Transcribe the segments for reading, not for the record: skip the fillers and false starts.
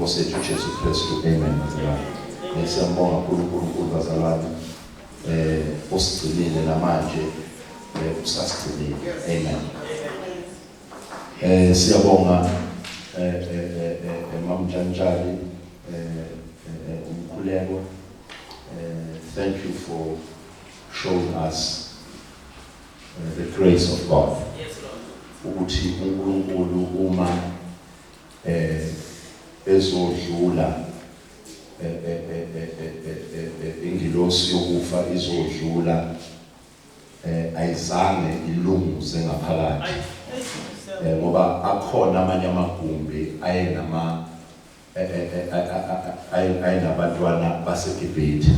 ngenkosi yethu Jesu Kristu. Amen. Siyambonga uNkulunkulu bazalwane osigcinile namanje usasigcinile. Amen. Siyabonga Mamjanjali Umkhuleko. Thank you for showing us the grace of God. Ukuthi uNkulunkulu uma ezodlula ingilosi yokufa izodlula ayizange ilunguze ngaphakathi ngoba akhona amanye amagumbi ayinabantwana baseGibhithe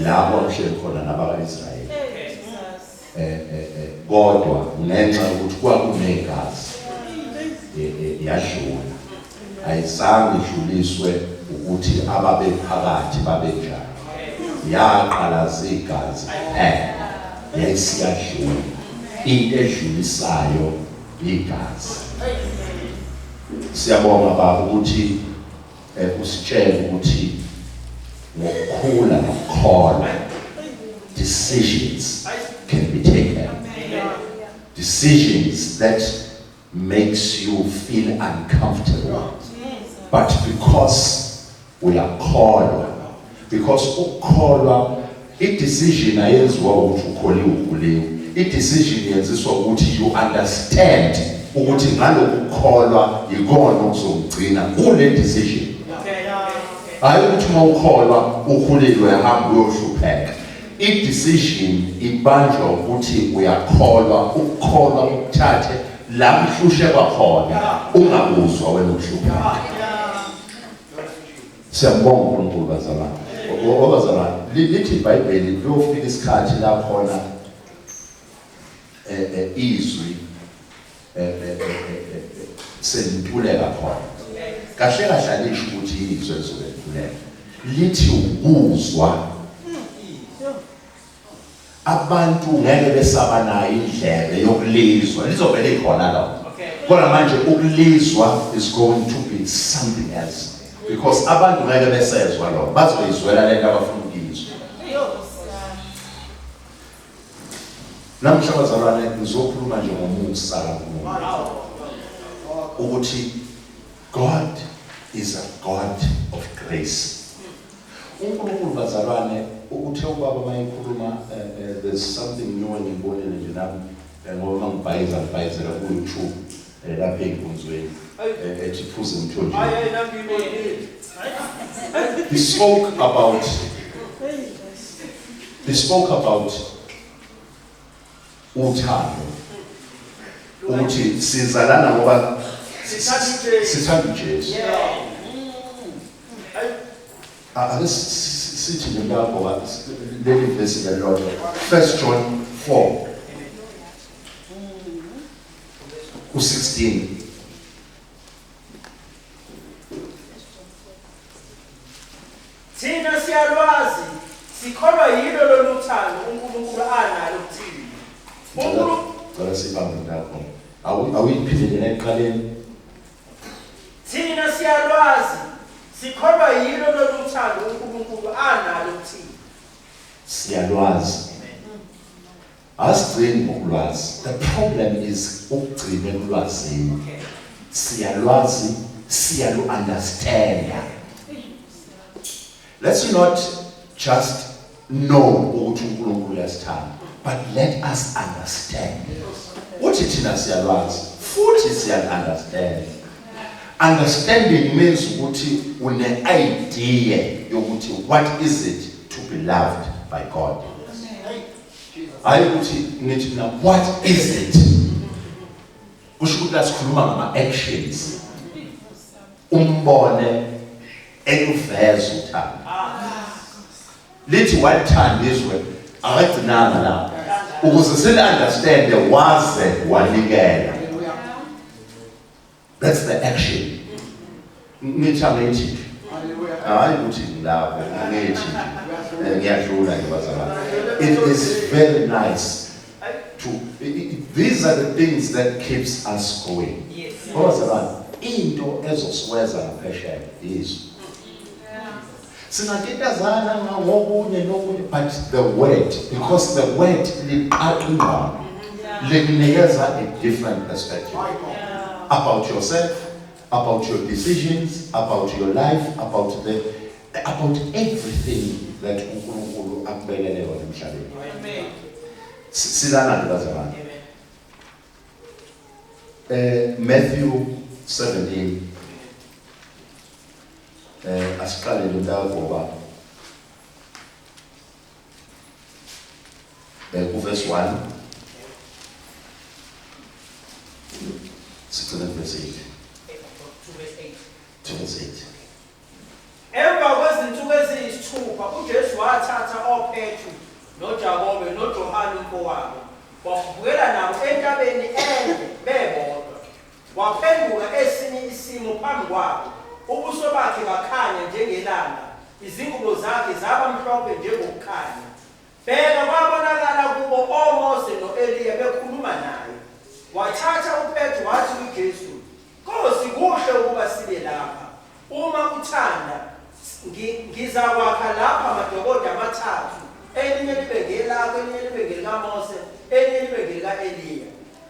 labo amshele khona nabaka-Israyeli kodwa ngenxa yokuthi kwakunegazi yadlula ayizange idluliswe ukuthi ababephakathi babenjani yaqala zigazi yayisiyadlula into edlulisayo igazi. Siyabonga baba ukuthi usitshela ukuthi ngokukhula nokukholwa decisions can be taken, decisions that makes you feel uncomfortable, but because we are called, because ukholwa i-decision ayenziwa ukuthi ukholiwe ukhuliwe, i-decision yenziswa ukuthi you understand ukuthi ngalokhu ukholwa yikona okuzongcina kule decision. Hayi ukuthi uma ukholwa ukhuliwe uyahamba uyohlupheka. I-decision ibanjwa ukuthi uyakholwa, ukukholwa ukuthathe la mhlushe kwakhona ungabuzwa wena ukuhlupheka. Siyambonga uNkulunkulu bazalwane. Bazalwane lithi iBhayibheli liyofika isikhathi la khona izwi selintuleka khona. Kahle kahle alisho ukuthi izwi elizolentuleka. Lithi ukuzwa. Abantu ngeke besaba nayo indlebe yokulizwa. Lizovele ikhona lapho. Kodwa manje ukulizwa is going to be something else. Because abantu ngeke besezwa lo bazoyizwela lento abafuna ukuyizwa. Namhla bazalwane ngizokhuluma nje ngomusa kaNkulunkulu ukuthi God is a God of grace. uNkulunkulu bazalwane uthe ubaba mayikhuluma there's something new engibonile nje nami ngoba ngibhayizela ku YouTube lapha enkonzweni ethi phuze umthonje. He spoke about uthando ukuthi sizalana ngoba sithanda uJesu. Ake sithi nje lapho leli verse lelodwa 1 John 4:16. Thina siyalwazi sikholwa yilo loluthando uNkulunkulu analo kuthina. Cela sibambe lapho. Awuyiphindele eqaleni. Thina siyalwazi sikholwa yilo loluthando uNkulunkulu analo kuthina. Siyalwazi. Asigcini ngokulwazi. The problem is ukugcina ulwazini. Siyalwazi, siyalu-understanda. Let's not just know ukuthi uNkulunkulu uyasithanda, but let us understand. Uthi thina siyalwazi, futhi siyalu-understand. Understanding means ukuthi une-idea yokuthi what is it to be loved by God. Hayi ukuthi ngithi mina what is it? Kusho ukuthi la sikhuluma ngama-actions. Umbone ekuveza uthando. Lithi wathandizwe akagcinanga lapho ukuze sili-understande waze wanikela. That's the action. Ngithi angithi hayi ukuthi ngilapho ngithi ngiyadlula nje bazalwane. It is very nice to these are the things that keeps us going. Bazalwane into ezosiweza ngaphesheya izwi. Singatitazana ngokunye nokunye, but the word, because the word liqaqinqa likunikeza a different perspective about yourself, about your decisions, about your life, about everything that uNkulunkulu akubekele yona emhlabeni. Amen. Silana ndibazalwane. Matthew 17. Asiqale lo ngoba verse 1 sigcina verse 8 to verse 8. Emva kwezinsuku eziyisithupha uJesu wathatha oPetru noJakobe noJohane umfowabo wavukela nabo entabeni ende bebodwa. Waphenduka esinye isimo phambi kwabo. Ubuso bakhe bakhanya njengelanga, izingubo zakhe zaba mhlophe njengokukhanya. Bheka kwabonakala kubo oMose noEliya bekhuluma naye. Wathatha uPetru wathi kuJesu, "Nkosi, kuhle ukuba sibe lapha. Uma uthanda, ngizakwakha lapha amadokodo amathathu, elinye libe ngelakho, elinye libe ngelikaMose, elinye libe ngelika-Eliya."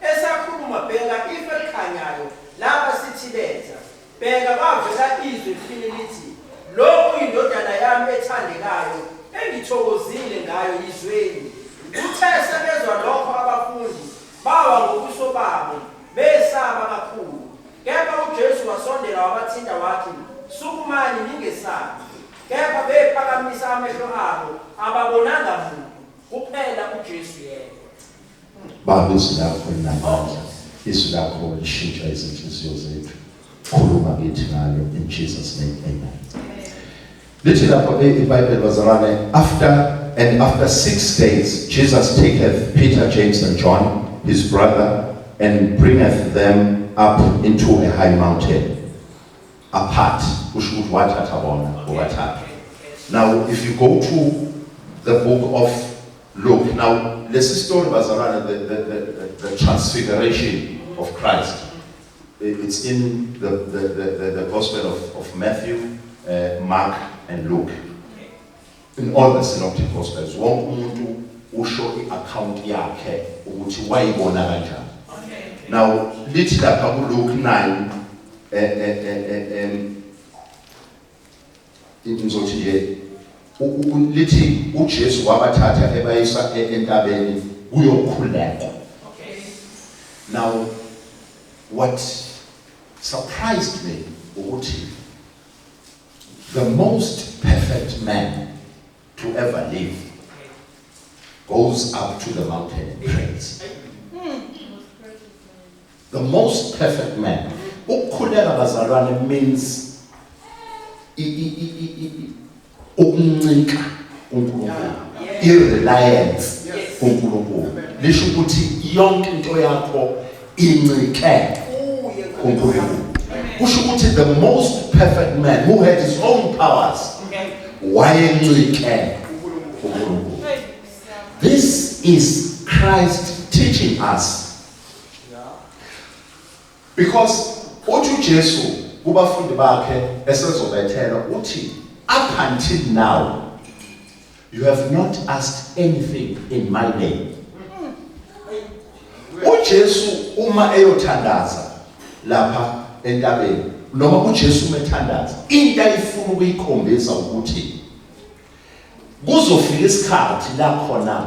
Esakhuluma bheka ife elikhanyayo, laba sithi benza. Bheka kwavela izwi lifile lithi, "Lo uyindodana yami ethandekayo, engithokozile ngayo, izweni." Uthe sebezwa lokho abafundi bawa ngobuso babo, besaba kakhulu. Kepha uJesu wasondela wabathinta wathi, "Sukumani ningesabi." Kepha bephakamisa amehlo abo, ababonanga muntu, kuphela uJesu yedwa. Baba, izwi lakho linamandla, izwi lakho lishintsha izinhliziyo zethu. Khuluma kithi ngalo in Jesus name, amen. Lithi lapho iBhayibheli bazalwane, after 6 days Jesus taketh Peter, James and John his brother and bringeth them up into a high mountain apart. Now if you go to the book of Luke, now let's story bazalwane, the transfiguration of Christ. It's in the Gospel of Matthew, Mark, and Luke. In all the synoptic Gospels, wonke umuntu usho i-account yakhe ukuthi wayibona kanjani. Now, lithi lapha kuLuke 9, ngizothi nje lithi uJesu wabathatha ebayisa entabeni kuyokhuleka. Now, what surprised me ukuthi the most perfect man to ever live goes up to the mountain and prays. The most perfect man. Ukukhuleka bazalwane means ukuncika uNkulunkulu, ireliance uNkulunkulu. Lisho ukuthi yonke into yakho incike uNkulunkulu. Kusho ukuthi the most perfect man who had his own powers wayencike uNkulunkulu. This is Christ teaching us. Because uthi Jesu kubafundi bakhe esezobethela uthi, up until now you have not asked anything in my name. uJesu uma eyothandaza lapha entabeni, noma uJesu umethandaza, into ayifuna ukuyikhombisa ukuthi kuzofika isikhathi la khona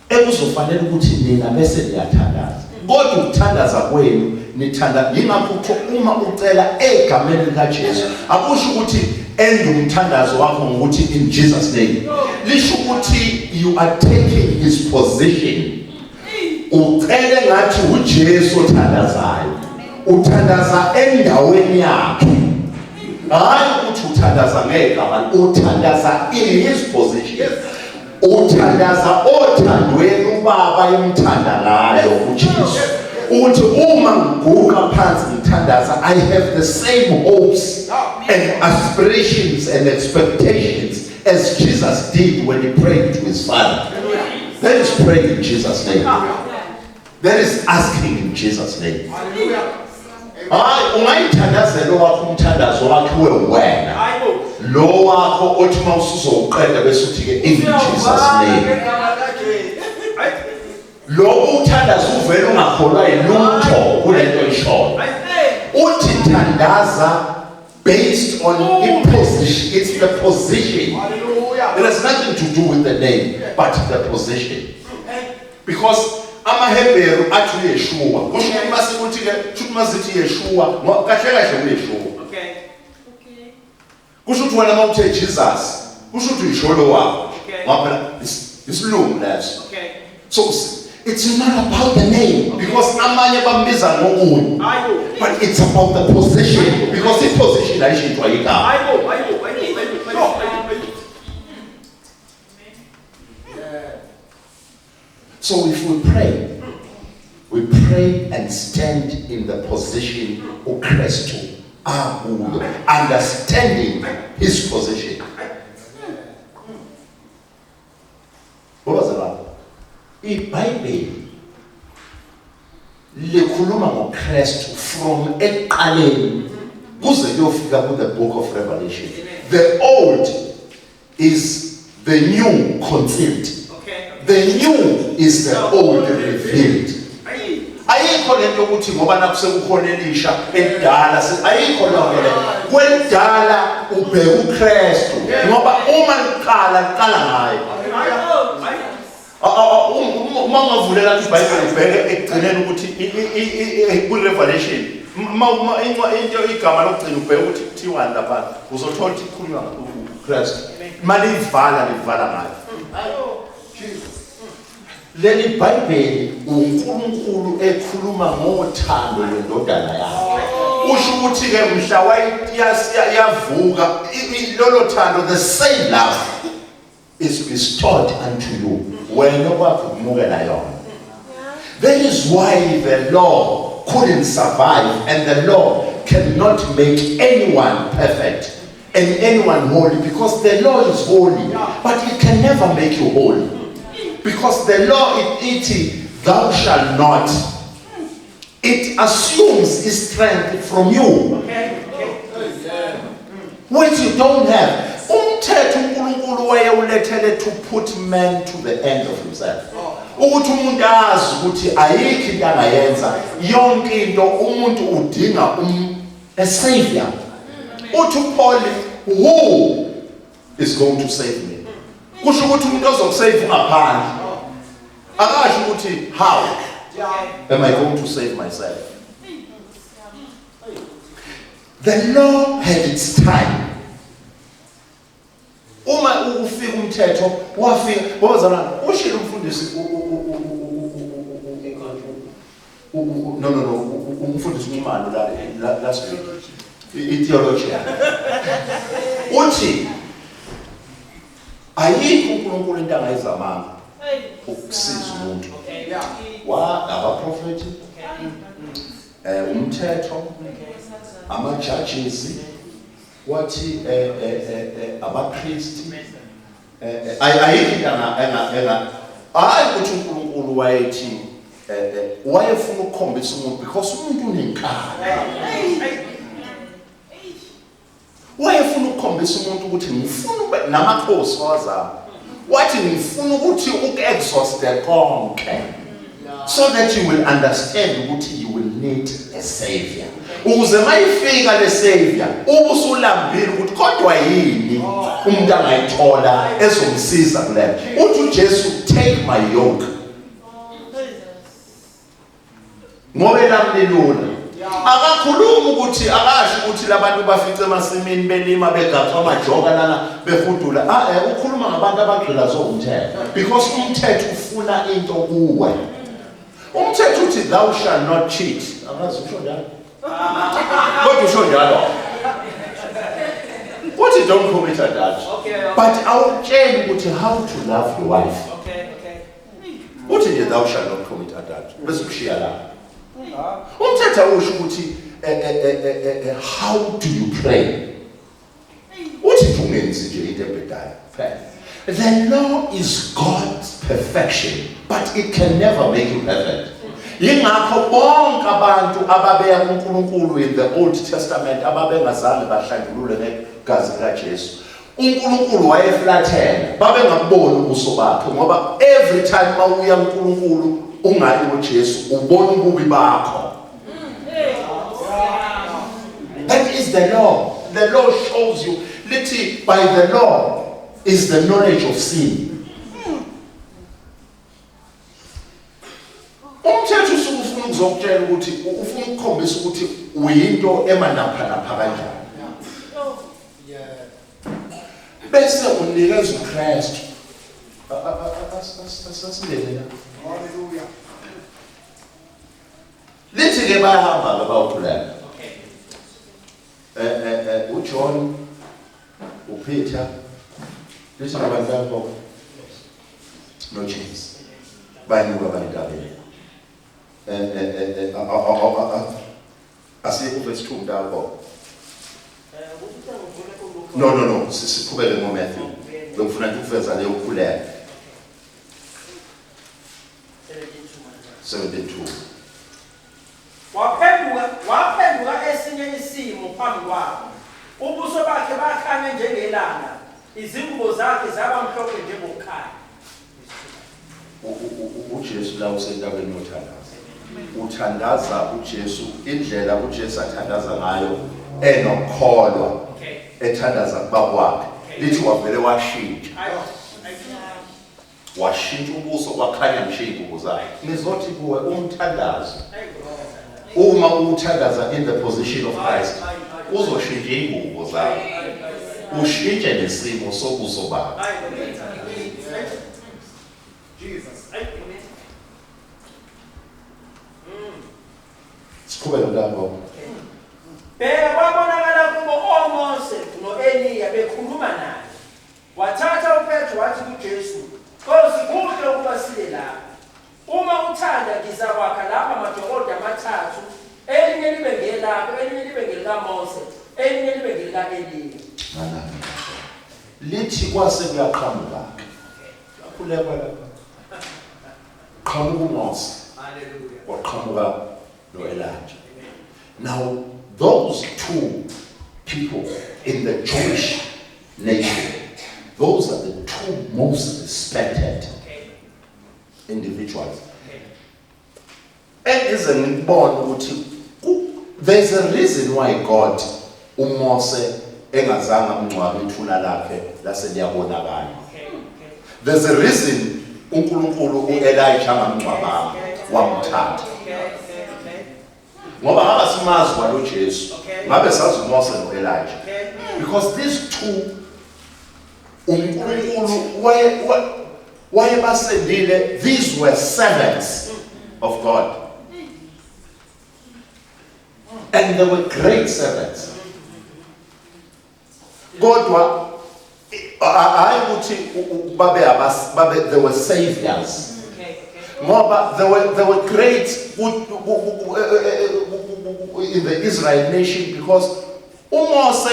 ekuzofanele ukuthi nina bese niyathandaza. Kodwa ukuthandaza kwenu nithanda yingakho uma ucela egameni likaJesu akusho ukuthi end umthandazo wakho ngokuthi in Jesus name. Lisho ukuthi you are taking his position. Ucele ngathi uJesu othandazayo, uthandaza endaweni yakhe. Hayi ukuthi uthandaza ngegama, uthandaza in his position. Uthandaza othandweni uBaba emthanda ngayo uJesu. Uthi uma ngiguqa phansi ngithandaza, I have the same hopes and aspirations and expectations as Jesus did when he prayed to his Father. That is praying in Jesus' name. That is asking in Jesus' name. hayi ungayithandazela wakho umthandazo wakhiwe wena Hayi bo. lo wakho othi uma usuzoqeda bese uthi ke in Jesus name Ngegama likaJesu. Hayi. lo uthandaza uvela ungakholwa yilutho kulento ishoyo Hayi. uthi thandaza based on position. It's the position. Hallelujah. It has nothing to do with the name but the position. Because amaHebheru athi uYeshua kusho ukuthi masikuthi ke kusho masithi Yeshua kahle kahle uYeshua Okay. kusho ukuthi wena mawuthe Jesus kusho ukuthi uyisholo wakho Okay. ngaphela isilungu leso Okay. so it's not about the name because amanye bambiza ngokunye Hayi bo. but it's about the position because the position ayishintshwa igama Hayi bo. Hayi bo. Hayi bo. so if we pray and stand in the position of Christ, understanding his position. What was that? iBhayibheli likhuluma ngoKristu from eqaleni kuze kuyofika ku the book of Revelation. The old is the new concealed. Okay. The new is the old revealed. Ayikho lento ukuthi ngoba nakusekukhona elisha edala ayikho lonke le kwedala ubheka uKristu ngoba uma liqala ngaye uma ungavulela iBhayibheli ubheke ekugcineni ukuthi ku-Revelation into igama lokugcina ubheke ukuthi kuthiwa lapha uzothola ukuthi kukhulunywa uKristu mali livala ngayo leli iBhayibheli uNkulunkulu ekhuluma ngothando lwendodana yakhe usho ukuthi ke mhla yavuka lolo thando the same love is restored unto you wena kwakumukela yona. That is why the law couldn't survive and the law cannot make anyone perfect and anyone holy because the law is holy but it can never make you holy. Because the law it thou shalt not. It assumes its strength from you, which you don't have. Umthetho uNkulunkulu wayewulethele to put man to the end of himself. Ukuthi umuntu azi ukuthi ayikho into angayenza, yonke into umuntu udinga a savior. Uthi Paul, who is going to save me? Kusho ukuthi umuntu ozokusave ngaphandle akasho ukuthi how am I going to save myself. The law had its time. Uma ufika umthetho wafika wazana ushilo umfundisi no umfundisi uMmani la last week theology uthi ayikho uNkulunkulu into angayizamanga ukusiza umuntu abaprofeti umthetho ama-judges wathi abaKristu ayikho into hayi ukuthi uNkulunkulu wayethi wayefuna ukukhombisa umuntu because umuntu unenkani wayefuna ukukhombisa umuntu ukuthi ngifuna ube namakhosi wazama wathi ngifuna ukuthi uku-exhauste konke so that you will understand ukuthi you will need a savior ukuze mayifika le savior ubusulambile ukuthi kodwa yini umuntu angayithola ezomsiza kule uthi uJesu take my yoke ngoba lamlilula akakhuluma ukuthi akasho ukuthi labantu bafice emasimini belima begaxa amajoka lana befudula ukhuluma ngabantu abagqilazo umthetho because umthetho ufuna into kuwe umthetho uthi thou shall not cheat akazi usho njalo kodwa usho njalo uthi don't commit adultery but awutshela ukuthi how to love your wife uthi nje thou shall not commit adultery bese kushiya la umthetho usho ukuthi how do you pray uthi ungenzi nje into ebhedayo the law is God's perfection but it can never make you perfect Yingakho bonke abantu ababeya kuNkulunkulu in the Old Testament ababengazange bahlanjulule negazi likaJesu, uNkulunkulu wayeflathela, babengaboni ubuso bakhe, ngoba every time mawuya kuNkulunkulu ungayi kuJesu ubona ububi bakho. That is the law. The law shows you. Literally, by the law is the knowledge of sin. Umthetho usufuna ukuzokutshela ukuthi ufuna ukukhombisa ukuthi uyinto emanapha lapha kanjani. Bese unikeza uKristu. Asasindele. Hallelujah. Lithi ke bayahamba abawukhuleka. uJohn, uPeter, lithi abantu lapho no chance. Bayinika abayintabeni. Asiye verse 2 lapho. No, siqhubeke ngoMatthew. Lokufuna ukuveza leyo kukhuleka. 72. Waphenduka esinye isimo phambi kwabo. Ubuso bakhe bakhanya njengelanga, izingubo zakhe zaba mhlophe njengokhaya. uJesu la usentabeni yothandaza. Uthandaza uJesu indlela uJesu athandaza ngayo enokholwa. Ethandaza kubakwakhe. Lithi wavele washintsha. Washintsha ubuso kwakhanya nje ingubo zakhe. Nizothi kuwe umthandazo. Uma uthandaza in the position of Christ, uzoshintsha ingubo zakhe. Ushintshe nesimo sobuso bakhe. Jesus. Siqhubeke lapho. Bheka kwabonakala kubo oMose noEliya bekhuluma naye. Wathatha uPetro wathi kuJesu, "Nkosi, kuhle ukuba sile lapha. Uma uthanda ngizakwakha lapha amadokodo amathathu, elinye libe ngelakho, elinye libe ngelikaMose, elinye libe ngelikaEliya." Lithi kwase kuyaqhamuka. Yakhulekwa lapha. Qhamuka uMose. Hallelujah. Waqhamuka noElijah. Now those two people in the Jewish nation, those are the two most respected individuals. And isn't born there's a reason why God uMose engazange amngcwabe ithuna lakhe laseliyabonakala. There's a reason uNkulunkulu uElijah ngamngcwabanga wamthatha. Ngoba ngaba simazi kwalo Jesu, ngabe sazi uMose noElijah. Because these two uNkulunkulu waye basendile, these were servants of God. And they were great servants. Kodwa they were saviors. Ngoba they were great in the Israel nation because uMose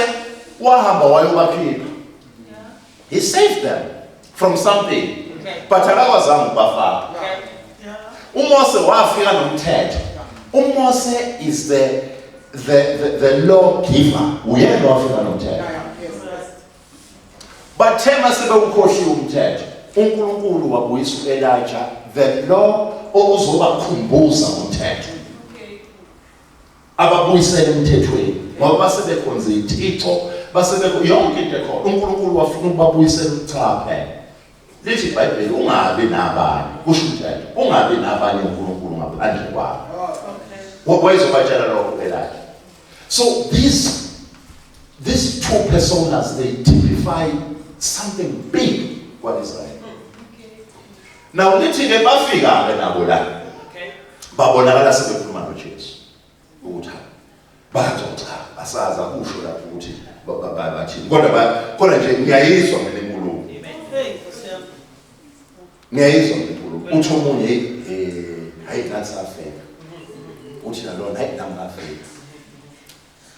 wahamba wayobakhipha. He saved them from something. But akawazange ubafaka. uMose wafika nomthetho. uMose is the law giver. Uyena wafika nomthetho. But thema sebewukhohliwe umthetho. uNkulunkulu wabuyisa uElijah the law ozobakhumbuza umthetho. Ababuyisele umthethweni. Ngoba basebekhonza iThixo, basebekho yonke into ekhona. uNkulunkulu wafuna ukubabuyisela uchaphela. Lithi iBhayibheli ungabi nabani. Kusho umthetho. Ungabi nabani uNkulunkulu ngaphandle kwakho. Wayezobatshela lokho uElijah. So these two personas, they typify something big what is right. Now lithi ke bafika ke nabo la. Babonakala sebekhuluma noJesu. Ukuthi bazocha asaza kusho lapho ukuthi bathi kodwa nje ngiyayizwa mina inkulumo. Ngiyayizwa inkulumo. Uthi omunye hayi nasafeka. Uthi nalona hayi namafeka.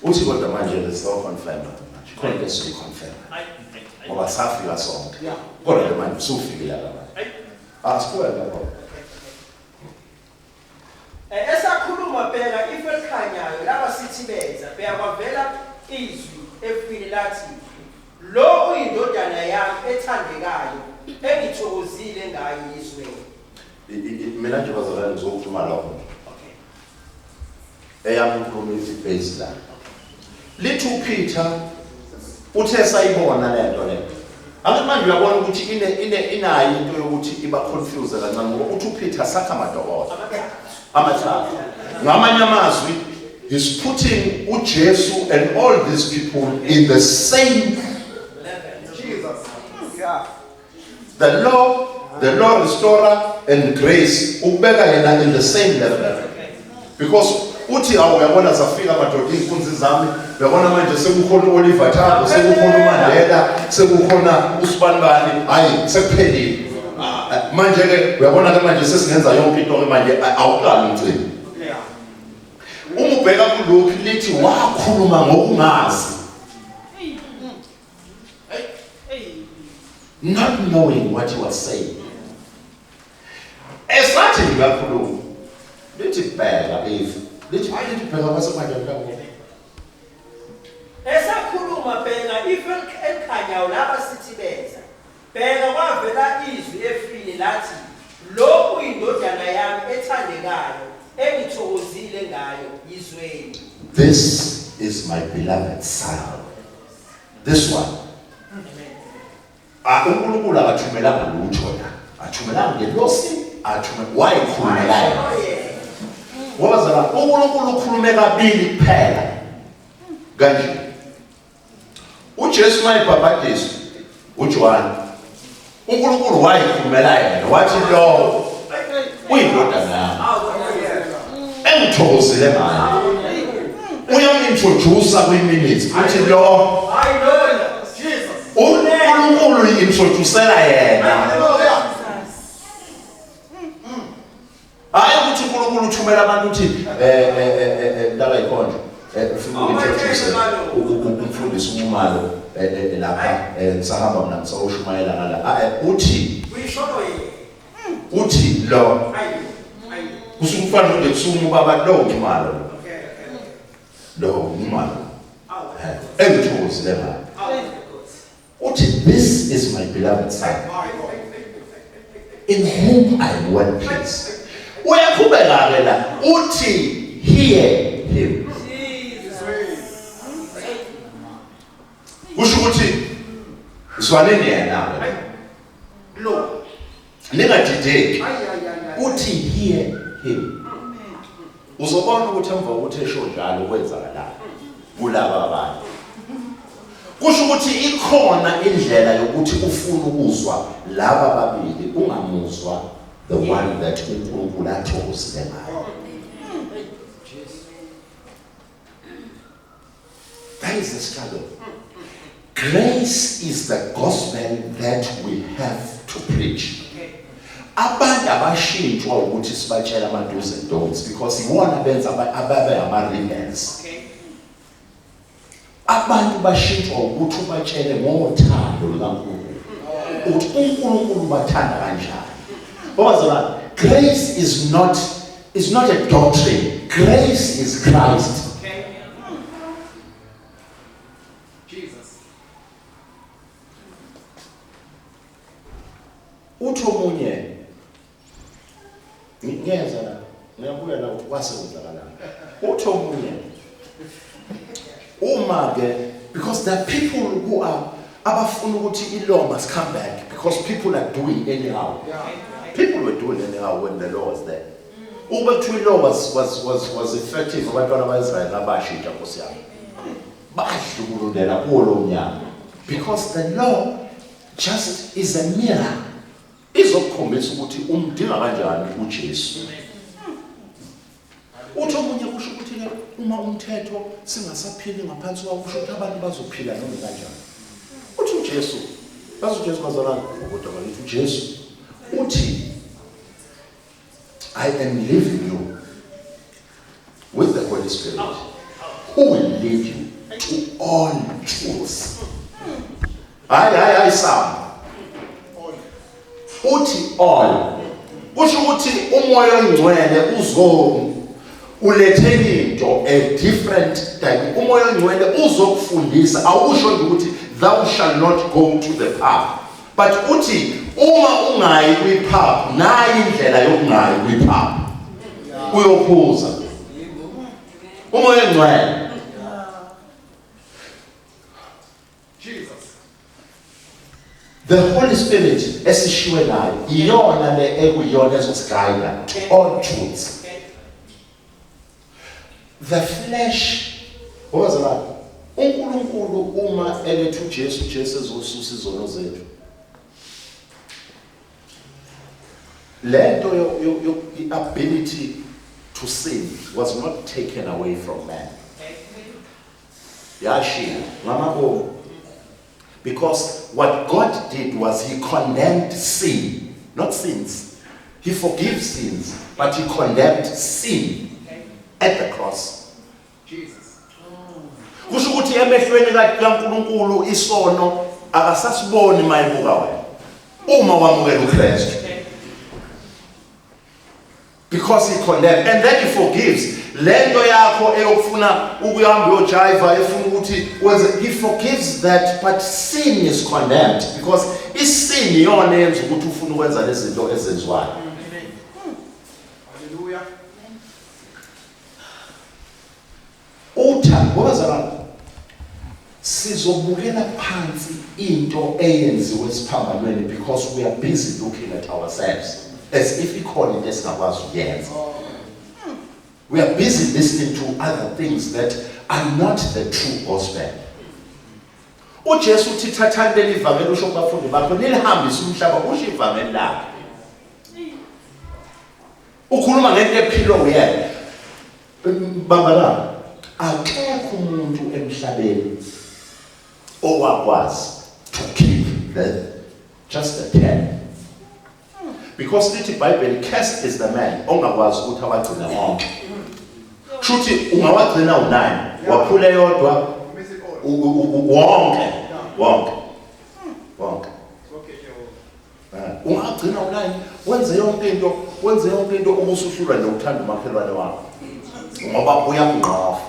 Uthi kodwa manje lesoconfirm manje. Kodwa siconfirm. Ngoba safika sonke. Kodwa ke manje usufikile lapha. Asikho lapho. Esakhuluma bheka ifu elikhanyayo laba sithi benza bheka kwavela izwi efini lathi lo uyindodana yami ethandekayo engithokozile ngayo izweni. Mina nje bazalwane ngizokhuluma lapho. Eyami inkulumo base la. Lithu Peter uthe sayibona lento le. Ake manje uyabona ukuthi inayo into yokuthi iba confuse kancane ngoba uthi uPeter sakha amadokodo. Amathathu. Ngamanye amazwi he's putting uJesu and all these people in the same level. Jesus. Yeah. The law restorer and grace ubeka yena in the same level. Because uthi awuyabona zafika amadoda inkunzi zami uyabona manje sekukhona Oliver Tambo sekukhona uMandela sekukhona uSibanibani hayi sekuphelile manje ke uyabona ke manje sesingenza yonke into ke manje awuqali umcimbi uma ubheka kulokhu lithi wakhuluma ngokungazi not knowing what he was saying esathi ngiyakhuluma lithi bheka lithi bheka kwasemanje ngakho esakhuluma bheka ifu elikhanyayo laba sithi benza bheka kwavela izwi efini lathi lo uyindodana yami ethandekayo engithokozile ngayo izweni. This is my beloved son. This one. uNkulunkulu akathumelanga lutho la athumelanga ngelosi athumela wayikhulumelayo ngoba zala uNkulunkulu ukhulume kabili kuphela kanje uJesu mayibhabhadisa uJohn uNkulunkulu wayikhulumela yena wathi lo uyindodana yami engithokozile ngayo uyamintroduce kwi-minutes uthi lo uNkulunkulu yi-introducela yena hayi ukuthi uNkulunkulu uthumela abantu uthi la ikhonje ufike uintroduce umfundisi umalo lapha sahamba mina ngisawushumayela ngala uthi uthi lo kusukufana nje kusuma ubaba lo umalo lo umalo engithokozile ngayo uthi this is my beloved son in whom I am well pleased uyaqhubeka ke la uthi hear him kusho ukuthi izwaneni yena lo ningadideki uthi hear him uzobona ukuthi emva ukuthi esho njalo kwenzakala kulaba abantu kusho ukuthi ikhona indlela yokuthi ufuna ukuzwa laba babili ungamuzwa the one that uNkulunkulu athokozile ngayo. That is the struggle. Grace is the gospel that we have to preach. Abantu abashintshwa ukuthi sibatshela ama do's and don'ts because iwona benza ababe ama-rebels. Abantu bashintshwa ukuthi ubatshele ngothando lukaNkulunkulu ukuthi uNkulunkulu ubathanda kanjani. Ngoba grace is not a doctrine. Grace is Christ. Uthi omunye ngiyeza la ngiyabuya la wasekwenzakala uthi omunye uma ke because there are people who are abafuna ukuthi i-law must come back because people are doing anyhow. People were doing anyhow when the law was there. Ube kuthiwa i-law was effective abantwana ba-Israyeli abashintsha Nkosi yami bahlukulundela kuwo lo mnyaka because the law just is a mirror izokukhombisa ukuthi umdinga kanjani uJesu. Uthi omunye kusho ukuthi ke uma umthetho singasaphili ngaphansi kwawo kusho ukuthi abantu bazophila noma kanjani. Uthi uJesu bazoJesu bazalana kodwa bakithi uJesu uthi I am leaving you with the Holy Spirit who will lead you to all truth. Hayi some uthi all kusho ukuthi umoya ongcwele uletheni into a different type. Umoya ongcwele uzokufundisa, awusho nje ukuthi thou shall not go to the pub, but uthi uma ungayi kwi-pub nayi indlela yokungayi kwi-pub uyophuza. Umoya ongcwele the Holy Spirit esishiwe nayo iyona le ekuyona ezosigayida to all truths. The flesh, what was that? uNkulunkulu uma eletha uJesu ezosusa izono zethu. Lento the ability to sin was not taken away from man. Yashila ngamabomu. Because what God did was he condemned sin, not sins. He forgives sins, but he condemned sin at the cross. Jesus. Kusho ukuthi emehlweni kaNkulunkulu isono akasasiboni mayibuka wena uma wamukela uKristu. Because he condemned and then he forgives. Lento yakho eyokufuna ukuyamba uyojiva efuna ukuthi he forgives that, but sin is condemned because isin iyona yenza ukuthi ufuna ukwenza lezi zinto ezenziwayo. Hallelujah. Ngoba sizobukela phansi into eyenziwe esiphambanweni because we are busy looking at ourselves as if ikhona into esingakwazi ukuyenza. We are busy listening to other things that are not the true gospel. uJesu uthi thathani leli ivangeli usho kubafundi bakho nilihambise umhlaba usho ivangeli lakhe. Ukhuluma ngento ephilo uyena. Bambala akekho umuntu emhlabeni owakwazi to keep just the 10. Because lithi iBhayibheli cursed is the man ongakwazi ukuthi awagcina wonke. Shuthi ungawagcina u9 waphula eyodwa wonke. Ungagcina u9 wenze yonke into obusuhlulwa nokuthanda umakhelwane wakho. Ngoba uyamnqofa.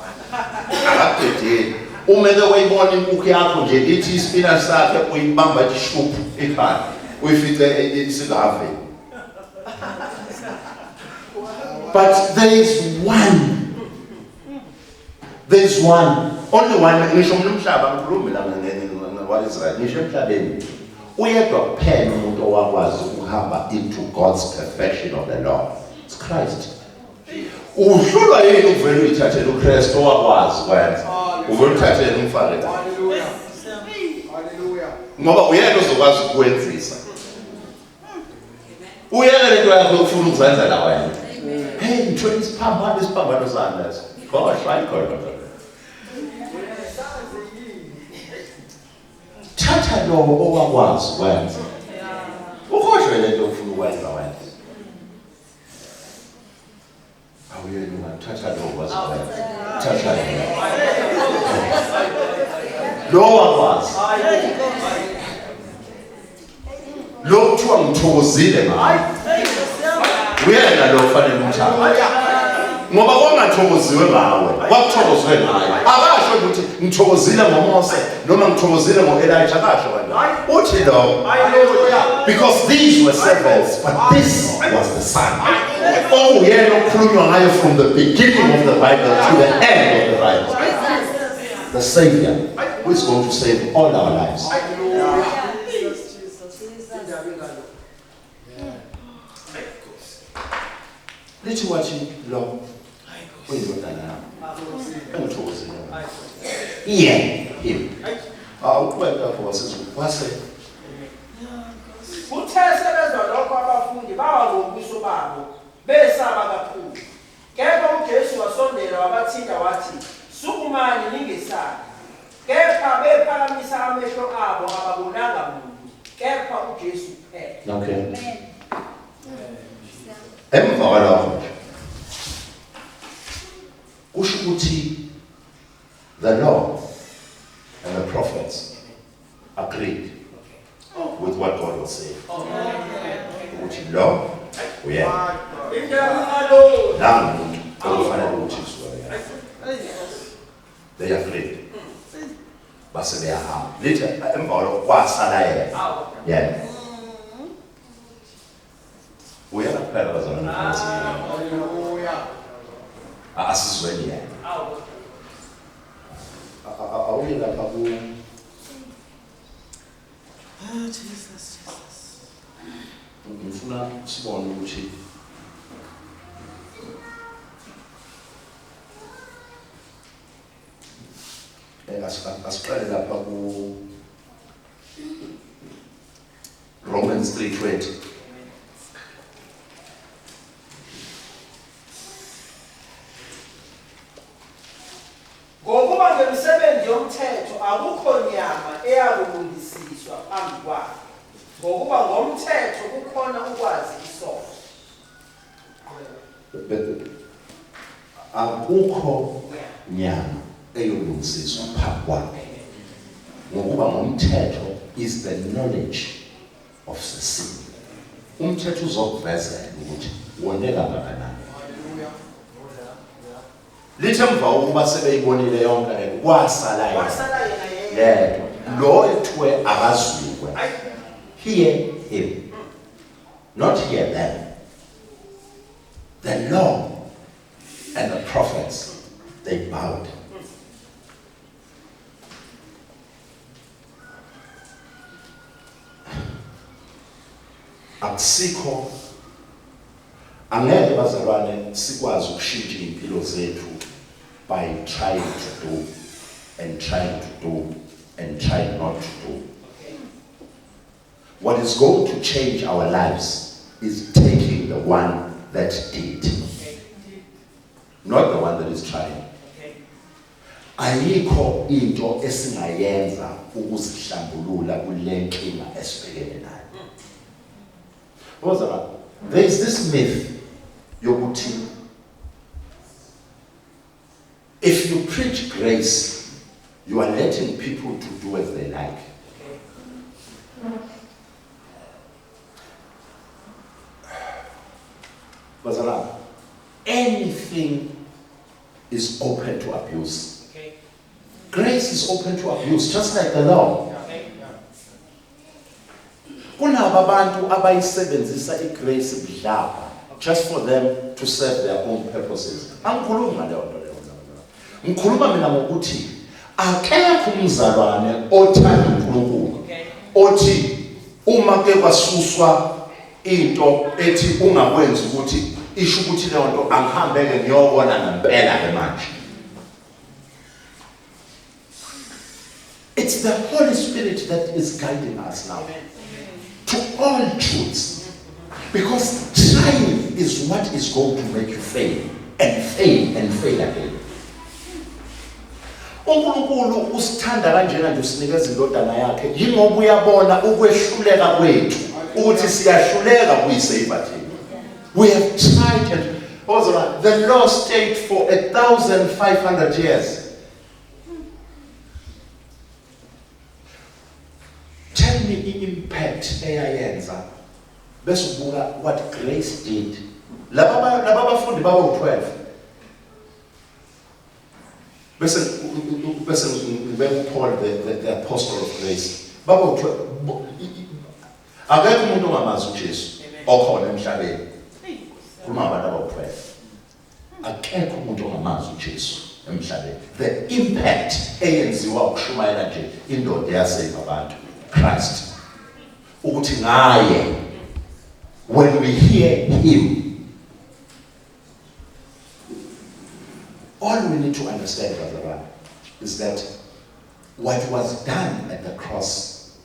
Akaqedeli. Umeke wayibona inkukhu yakho nje ithi ispinach sakhe uyibamba ishuphu ekhaya. Uyifice isigave. But there is one, only one. Ngisho umhlaba ngikhuluma la ngwaIsrael. Ngisho emhlabeni uyedwa kuphela umuntu owakwazi ukuhamba into God's perfection of the law. It's Christ. Uhlulwa yini uvele uyithathele uKristu owakwazi kwenza? Uvele uthathele umfake. Hallelujah. Ngoba uyena ozokwazi ukwenzisa. Uyena lento yakho ufuna ukuzenza la wena. Hey, ngithola isiphambano sami leso. Gosh, right God. Thatha lo owakwazi kwenza. Ukhohlwe lento ufuna ukwenza wena. Awuyeni ungathatha lo owakwazi kwenza. Thatha lo owakwazi. Lo kuthiwa ngithokozile ngaye. Uyena lo fanele umthanda. Ngoba kongathokoziwe ngawe, kwakuthokozwe ngaye. Akasho ukuthi ngithokozile ngoMose noma ngithokozile ngoElijah akasho wena. Uthi lo, because these were servants, but this was the son. Uyena okhulunywa ngayo from the beginning of the Bible to the end of the Bible. The Savior who is going to save all our lives. Lithi wathi lo uyindodana engithokozile. Him. Uqhubeka wase uthe sebezwa lokho abafundi bawa ngobuso babo besaba kakhulu. Kepha uJesu wasondela wabathinta wathi, "Sukumani ningesabi." Kepha bephakamisa amehlo abo ababonanga muntu. Kepha uJesu kuphela. Okay. Emva kwalokho kusho ukuthi the law and the prophets agreed with what God was saying. Ukuthi lo uyena nangu okufanele ukuthi izwe. They agreed. Base beyahamba. Lithi emva kwalokho kwasala yena. Yeah. Uyalaphela bazalwane. Hallelujah. Asizweni yena. Awuye lapha ku Jesus. ngifuna sibone ukuthi asiqale lapha ku Romans 3:20. Ngokuba ngemisebenzi yomthetho akukho nyama eyakulungisiswa phambi kwakhe. Ngokuba ngomthetho kukhona ukwazi isono. Akukho nyama eyolungisiswa phambi kwakhe. Ngokuba ngomthetho is the knowledge of the sin. Umthetho uzokuvezela ukuthi wonela kangakanani. Lithe emva ukuba sebeyibonile yonke le kwasala yena. Yedwa lo ethiwe akazwiwe. Hear him, not hear them. The law and the prophets, they bowed. Akusikho angeke bazalwane sikwazi ukushintsha impilo zethu by trying to do and trying to do and trying not to do. What is going to change our lives is taking the one that did, not the one that is trying. Ayikho into esingayenza ukuzihlambulula kule nkinga esibhekene nayo. There is this myth yokuthi if you preach grace, you are letting people to do as they like. Bazalwane, anything is open to abuse. Grace is open to abuse, just like the law. Kunaba abantu abayisebenzisa igrace bidlapha just for them to serve their own purposes. Angikhulumi ngaleyo nto leyo. Ngikhuluma mina ngokuthi akekho umzalwane othanda uNkulunkulu othi uma ke kwasuswa into ethi ungakwenza ukuthi isho ukuthi leyo nto angihambeke ngiyobona ngempela ke manje. It's the Holy Spirit that is guiding us now to all truths, because trying is what is going to make you fail and fail and fail again. uNkulunkulu usithanda kanjena nje usinikeza indodana yakhe yingoba uyabona ukwehluleka kwethu ukuthi siyahluleka kuyisave thina. We have tried and the law stayed for 1,500 years. Tell me the impact eyayenza bese ubuka what grace did. Laba abafundi babo 12 bese Paul the apostle of grace babo 12 akekho umuntu ongamazi uJesu okhona emhlabeni kuma abantu abo 12 akekho umuntu ongamazi uJesu emhlabeni. The impact eyenziwa ukushumayela nje indoda yaseva abantu Christ ukuthi ngaye, when we hear him, all we need to understand, brother, is that what was done at the cross,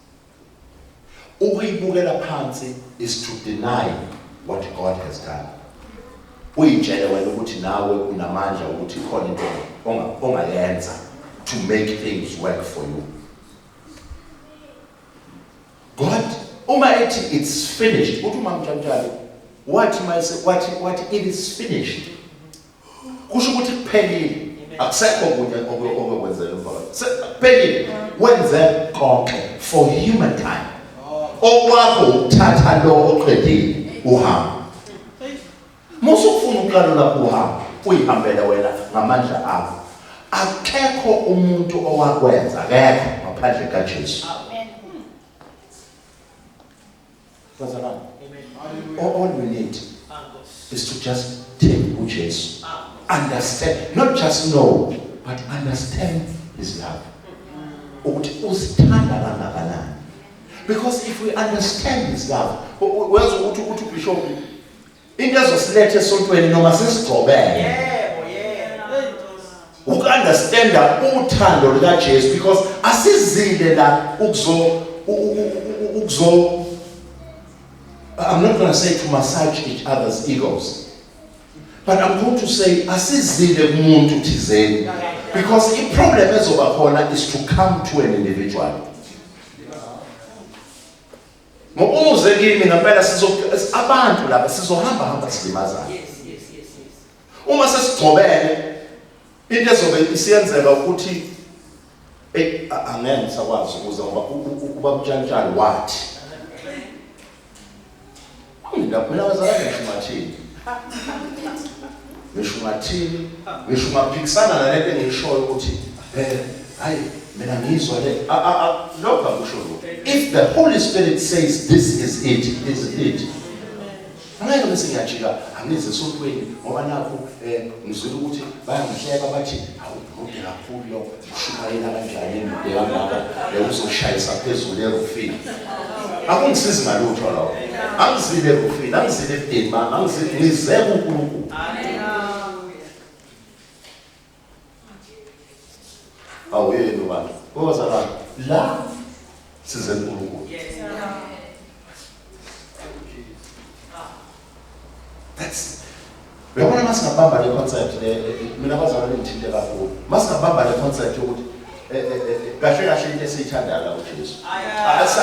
ukuyibukela phansi, is to deny what God has done. Uyitshele wena ukuthi nawe unamandla ukuthi khona into ongayenza to make things work for you. God, it's finished. What it is finished. Kusho ukuthi kuphelile. Akusekho kunye okwenzelwa emva. Kuphelile. Wenze konke for humankind. Okwakho ukuthatha lo oqedile uhamba. Musufuna uqala lapho uhamba. uyihambele wena ngamandla akho. Akekho umuntu owakwenza akekho ngaphandle kaJesu. All we need is to just take Jesus, understand, not just know, but understand His love. Because if we understand His love, where's the bishop? In just let us so to no masses understand that uthando lika Jesu, because asizile la ukzo I'm not going to say to massage each other's egos, but I'm going to say asizile kumuntu thizeni, because the problem ezobakhona is to come to an individual. Ngokuze kimi ngempela abantu laba sizohamba silimazana. Uma sesigcobele into ezobe isiyenzeka ukuthi angeke sakwazi ukuza ngoba uba mtshantshali wathi mina wazalana ngisho ngaphikisana nalento engiyishoyo ukuthi hayi mina ngizwa le lokho akusho lokho. If the Holy Spirit says this is it, this is it. Angeke bese ngiyajika angize esontweni ngoba nakho ngizwile ukuthi bayangihleka bathi awude kakhulu lo ushumayela kanjani emide yangaka uzoshayisa phezulu erufini. Akungisizi ngalutho lawo. Angizile erufini, angizile ebudeni bami, angizile ngizeke uNkulunkulu. Awuyeni bantu ozalana la size uNkulunkulu. That's uyabona masingabamba le concept mina bazalwane ngithinte kakhulu. Masingabamba le concept ukuthi kahle kahle into esiyithandayo la uJesu.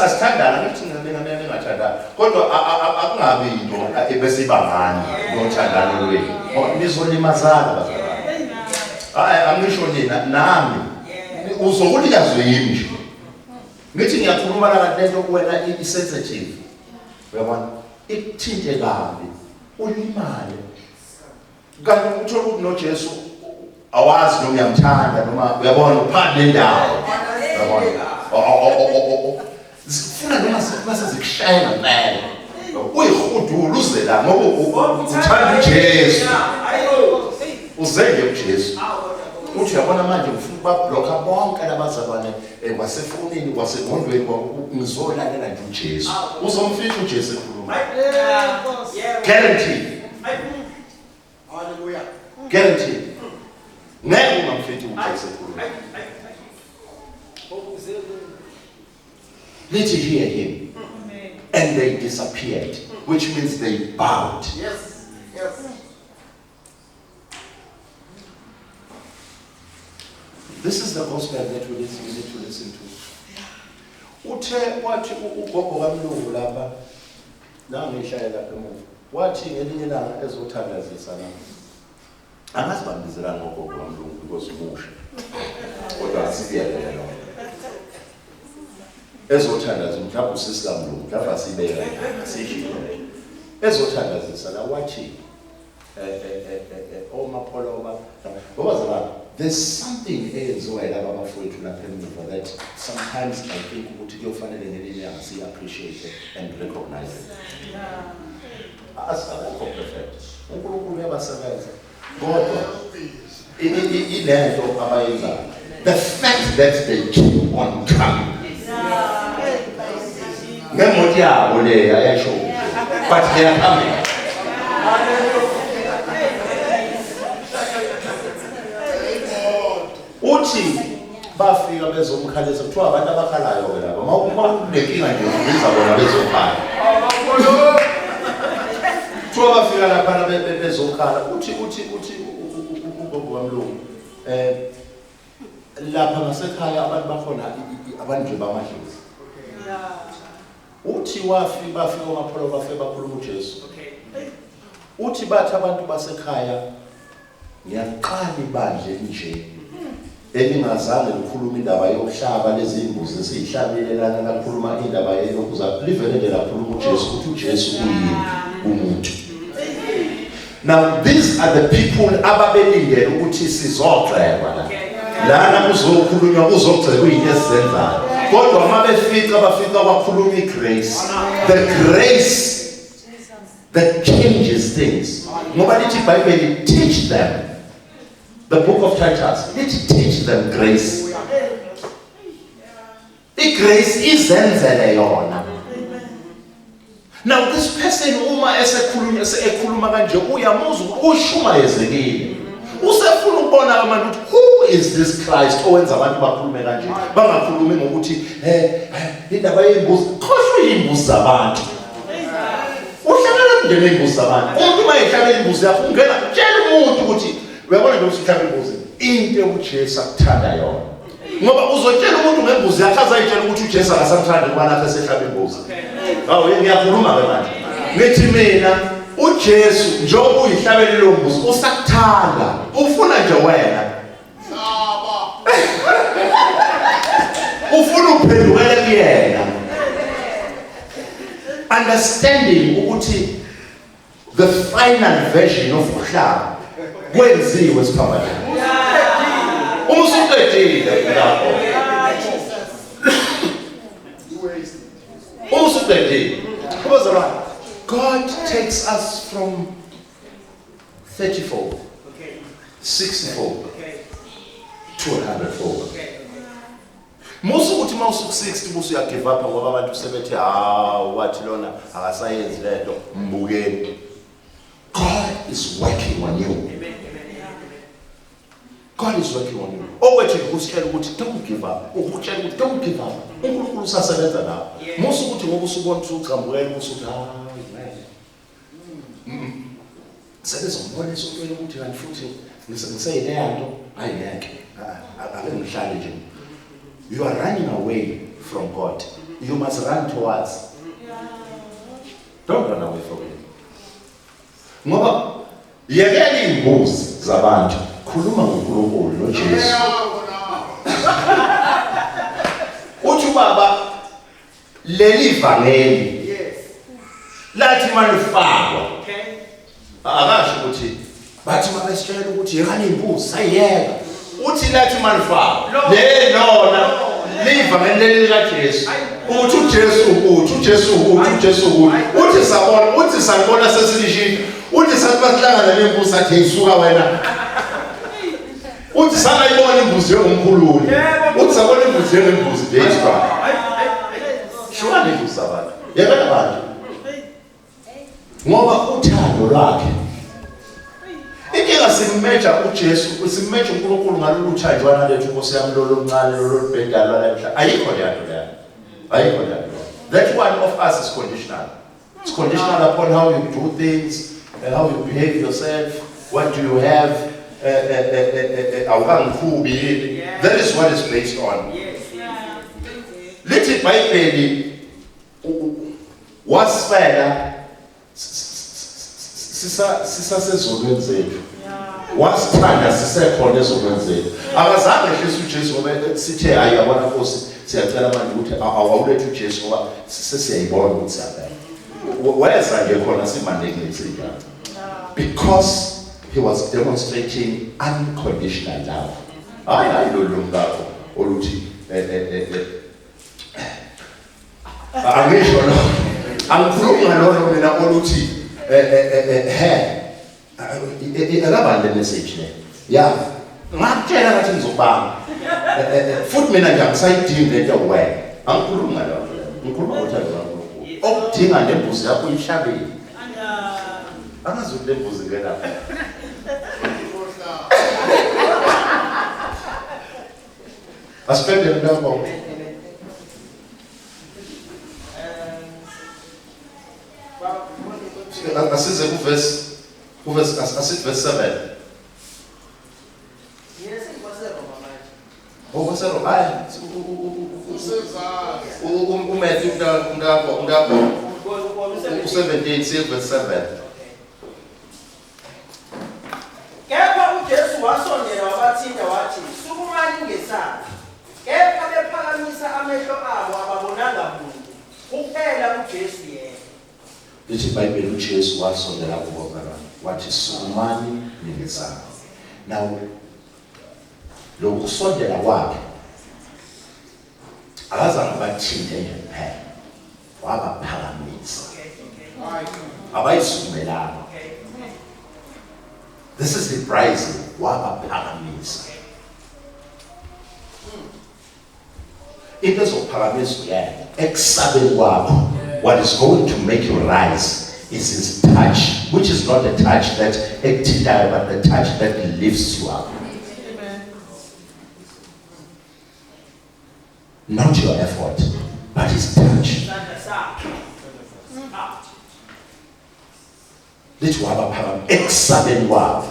Asithandana ngithi ningathanda kodwa akungabi into ebese ibangani nothandana lwenu. Nizolimazana bazalwane. Angisho nina nami uzokulikazwe yimi nje. Ngithi ngiyakhuluma la lento kuwena i-sensitive. Uyabona? Ikuthinte kabi. Ulimale. Kanti uthola ukuthi noJesu awazi noma uyamthanda noma uyabona uphandle indawo. Uyabona? Zifuna noma sezikushayela ngempela. Uyihudula uze la ngoba uthanda uJesu. Uzenge uJesu. Uthi uyabona manje ngifuna ukubabhlokha bonke labazalwane wasefonini wasengqondweni ngizolalela nje uJesu. Uzomfihla uJesu ekhuluma. Guarantee. Hallelujah. Guarantee. Ngeke ungamfithi uJesu ekhuluma. Let's hear him. And they disappeared, which means they bowed. Yes. Yes. This is the gospel that we need to listen to. Uthe wathi ugogo kaMlungu lapha la ngishaya lapha emuva. Wathi ngelinye ilanga ezothandazisa nami. Angazibambizela ngogogo kaMlungu because umusha. Kodwa asibiyele lo. Ezothandaza mhlawumbe usisi kaMlungu, mhlawumbe asibeka sishile. Ezothandazisa la wathi omapoloba ngoba there's something eyenziwa yilaba bafowethu lapha emuva that sometimes I think ukuthi kuyofanele ngelinye asi appreciate and recognize it. Asikho perfect. uNkulunkulu uyabasebenza. Kodwa ilento abayenzayo. The fact that they keep on coming. Ngemoto yabo le ayasho. But they are coming. Uthi bafika bezomkhalisa kuthiwa abantu abakhalayo ke laba mawukunenkinga nje ubiza bona bezokhala. Kuthiwa bafika lapha bezokhala uthi ugogo kaMlungu lapha ngasekhaya abantu bakhona abantu nje bamadlozi. Uthi bafika omapholo bafike bakhuluma uJesu. Uthi bathi abantu basekhaya ngiyaqala ibandle nje elingazange likhuluma indaba yokuhlaba lezi imbuzi esihlabelelana lakhuluma indaba yokuza livele nje lakhuluma uJesu ukuthi uJesu uyini umuntu. Now these are the people ababelindele ukuthi sizogxekwa la. Lana kuzokhulunywa kuzogxekwa izinto ezenzayo. Kodwa uma bafika bakhuluma igrace. The grace that changes things. Ngoba lithi iBhayibheli teach them. The book of Titus, it teach them grace. The grace izenzele yona. Now this person uma esekhuluma kanje uyamuzwa ushumayezekile. Usefuna ukubona abantu who is this Christ owenza abantu bakhulume kanje. Bangakhulumi ngokuthi indaba yembuzi, khoshwe imbuzi zabantu. Uhlangana nje nembuzi zabantu. Umuntu mayehlabela imbuzi yakho ungena tshela umuntu ukuthi uyabona nje usihlabela imbuzi. Into uJesu akuthanda yona. Ngoba uzotshela umuntu ngembuzi yakhe azayitshela ukuthi uJesu akasamthandi ngoba nathi esehlabela imbuzi. Hawu ngiyakhuluma ke manje. Ngithi mina uJesu njengoba uyihlabela lo mbuzi usakuthanda. Ufuna nje wena. Ufuna uphendukele kuyena. Understanding ukuthi the final version of uhlaba kwenziwe siphambana. Umusuqedile lapho. Umusuqedile. Because God takes us from 34, 64 to 104. Musu ukuthi mawusuku 60 musu ya give up ngoba abantu sebethi wathi lona akasayenzi lento mbukeni. God is working on you. God is working on you. Owethi ukusitshela ukuthi don't give up. Ukutshela ukuthi don't give up. uNkulunkulu usasebenza nawe. Musu ukuthi ngoba usubona ukuthi ucambukela usuthi sebezongibona isonto ukuthi kanti futhi ngiseyile yanto ayiyeke. Ake ngihlale nje. You are running away from God. You must run towards. Don't run away from Him. Ngoba yekela imbuzi zabantu. Khuluma ngoNkulunkulu noJesu. Uthi baba leli vangeli. Yes. Lathi manifakwa. Akasho ukuthi bathi mabesitshela ukuthi yekani imbuzi sayiyeka. Uthi lathi manifakwa. Lona livangeli leli kaJesu. Uthi uJesu ukuthi uJesu uthi sabona uthi sanibona sesilishini. Uthi sabahlangana nembuzi sathi isuka wena. Uthi sanayibona imbuzi yomkhululi. Uthi sabona imbuzi yembuzi deyiswa. Shwani imbuzi abantu. Yekela abantu. Ngoba uthando lwakhe. Inkinga simmeja uJesu, simmeja uNkulunkulu ngalolu thanjwana lethu Nkosi yami lolu mncane lolu bhedala la emhlabeni. Ayikho leyo leyo. Ayikho leyo. That one of us is conditional. It's conditional upon how you do things, how you behave yourself, what do you have. That is what is based on. Let it iBhayibheli wasifela sisasezolweni zethu. Wasithanda sisekhona ezolweni zethu. Akazange ehlise uJesu ngoba sithe hayi yabona Nkosi siyacela manje ukuthi awulethe uJesu ngoba sesiyayibona ukuthi siyabona. Weza nje khona simandekile sinjalo. Because He was demonstrating unconditional love. I don't know oluthi angisho lo angikhuluma lo mina oluthi akabande message le ya ngakutshela ngathi ngizobanga futhi mina nje angisayidingi lento wena angikhuluma lo ngikhuluma ngothando lwaNkulunkulu okudinga nembuzi yakho ihlabeni angazuthi le mbuzi ngena aspende ndabo asize kuverse asithi verse 7. Yes, Wasero hayi uMatthew ndabo 17 verse 7. Kepha uJesu wasondela wabathinta wathi sukumani ngesandla. Kepha bephakamisa amehlo abo ababonanga muntu. Kuphela uJesu yena. Lithi iBhayibheli uJesu wasondela kubo wathi sukumani ningesabi. Now lokhu sondela kwakhe akazange bathinte nje kuphela, wabaphakamisa abayisukumelanga. This is the prize, wabaphakamisa. Into ezokuphakamisa uyena ekusabeni kwakho, what is going to make you rise is his touch, which is not a touch that ekuthintayo, but the touch that lifts you up. Not your effort, but his touch. This wabaphakamisa ekusabeni kwakho,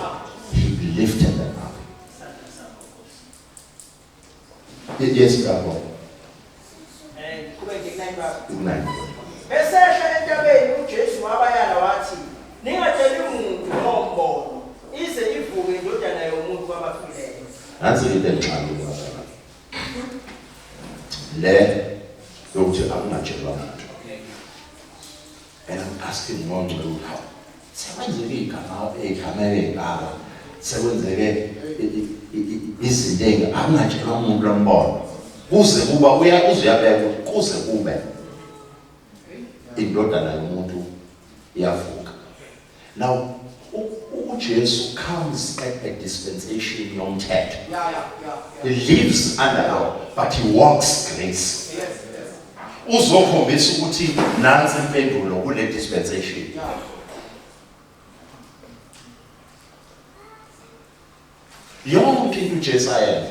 he lifted them up. Yes, bravo. Besehla entabeni uJesu wabayala wathi, ningatsheli umuntu ngombono ize ivuke indodana yomuntu kwabafileyo. Nansi into enxalo kwabona. Le yokuthi akungatshelwa muntu. And I'm asking one to how. Sekwenzeke igama elingaka. Sekwenzeke izinto akungatshelwa umuntu lombono. Kuze kuba uyabeka kuze kube indodana yomuntu iyavuka. Now uJesu comes at a dispensation yomthetho. He lives under law, but he walks grace. Uzokhombisa ukuthi nansi impendulo kule dispensation. Yonke into uJesu ayenza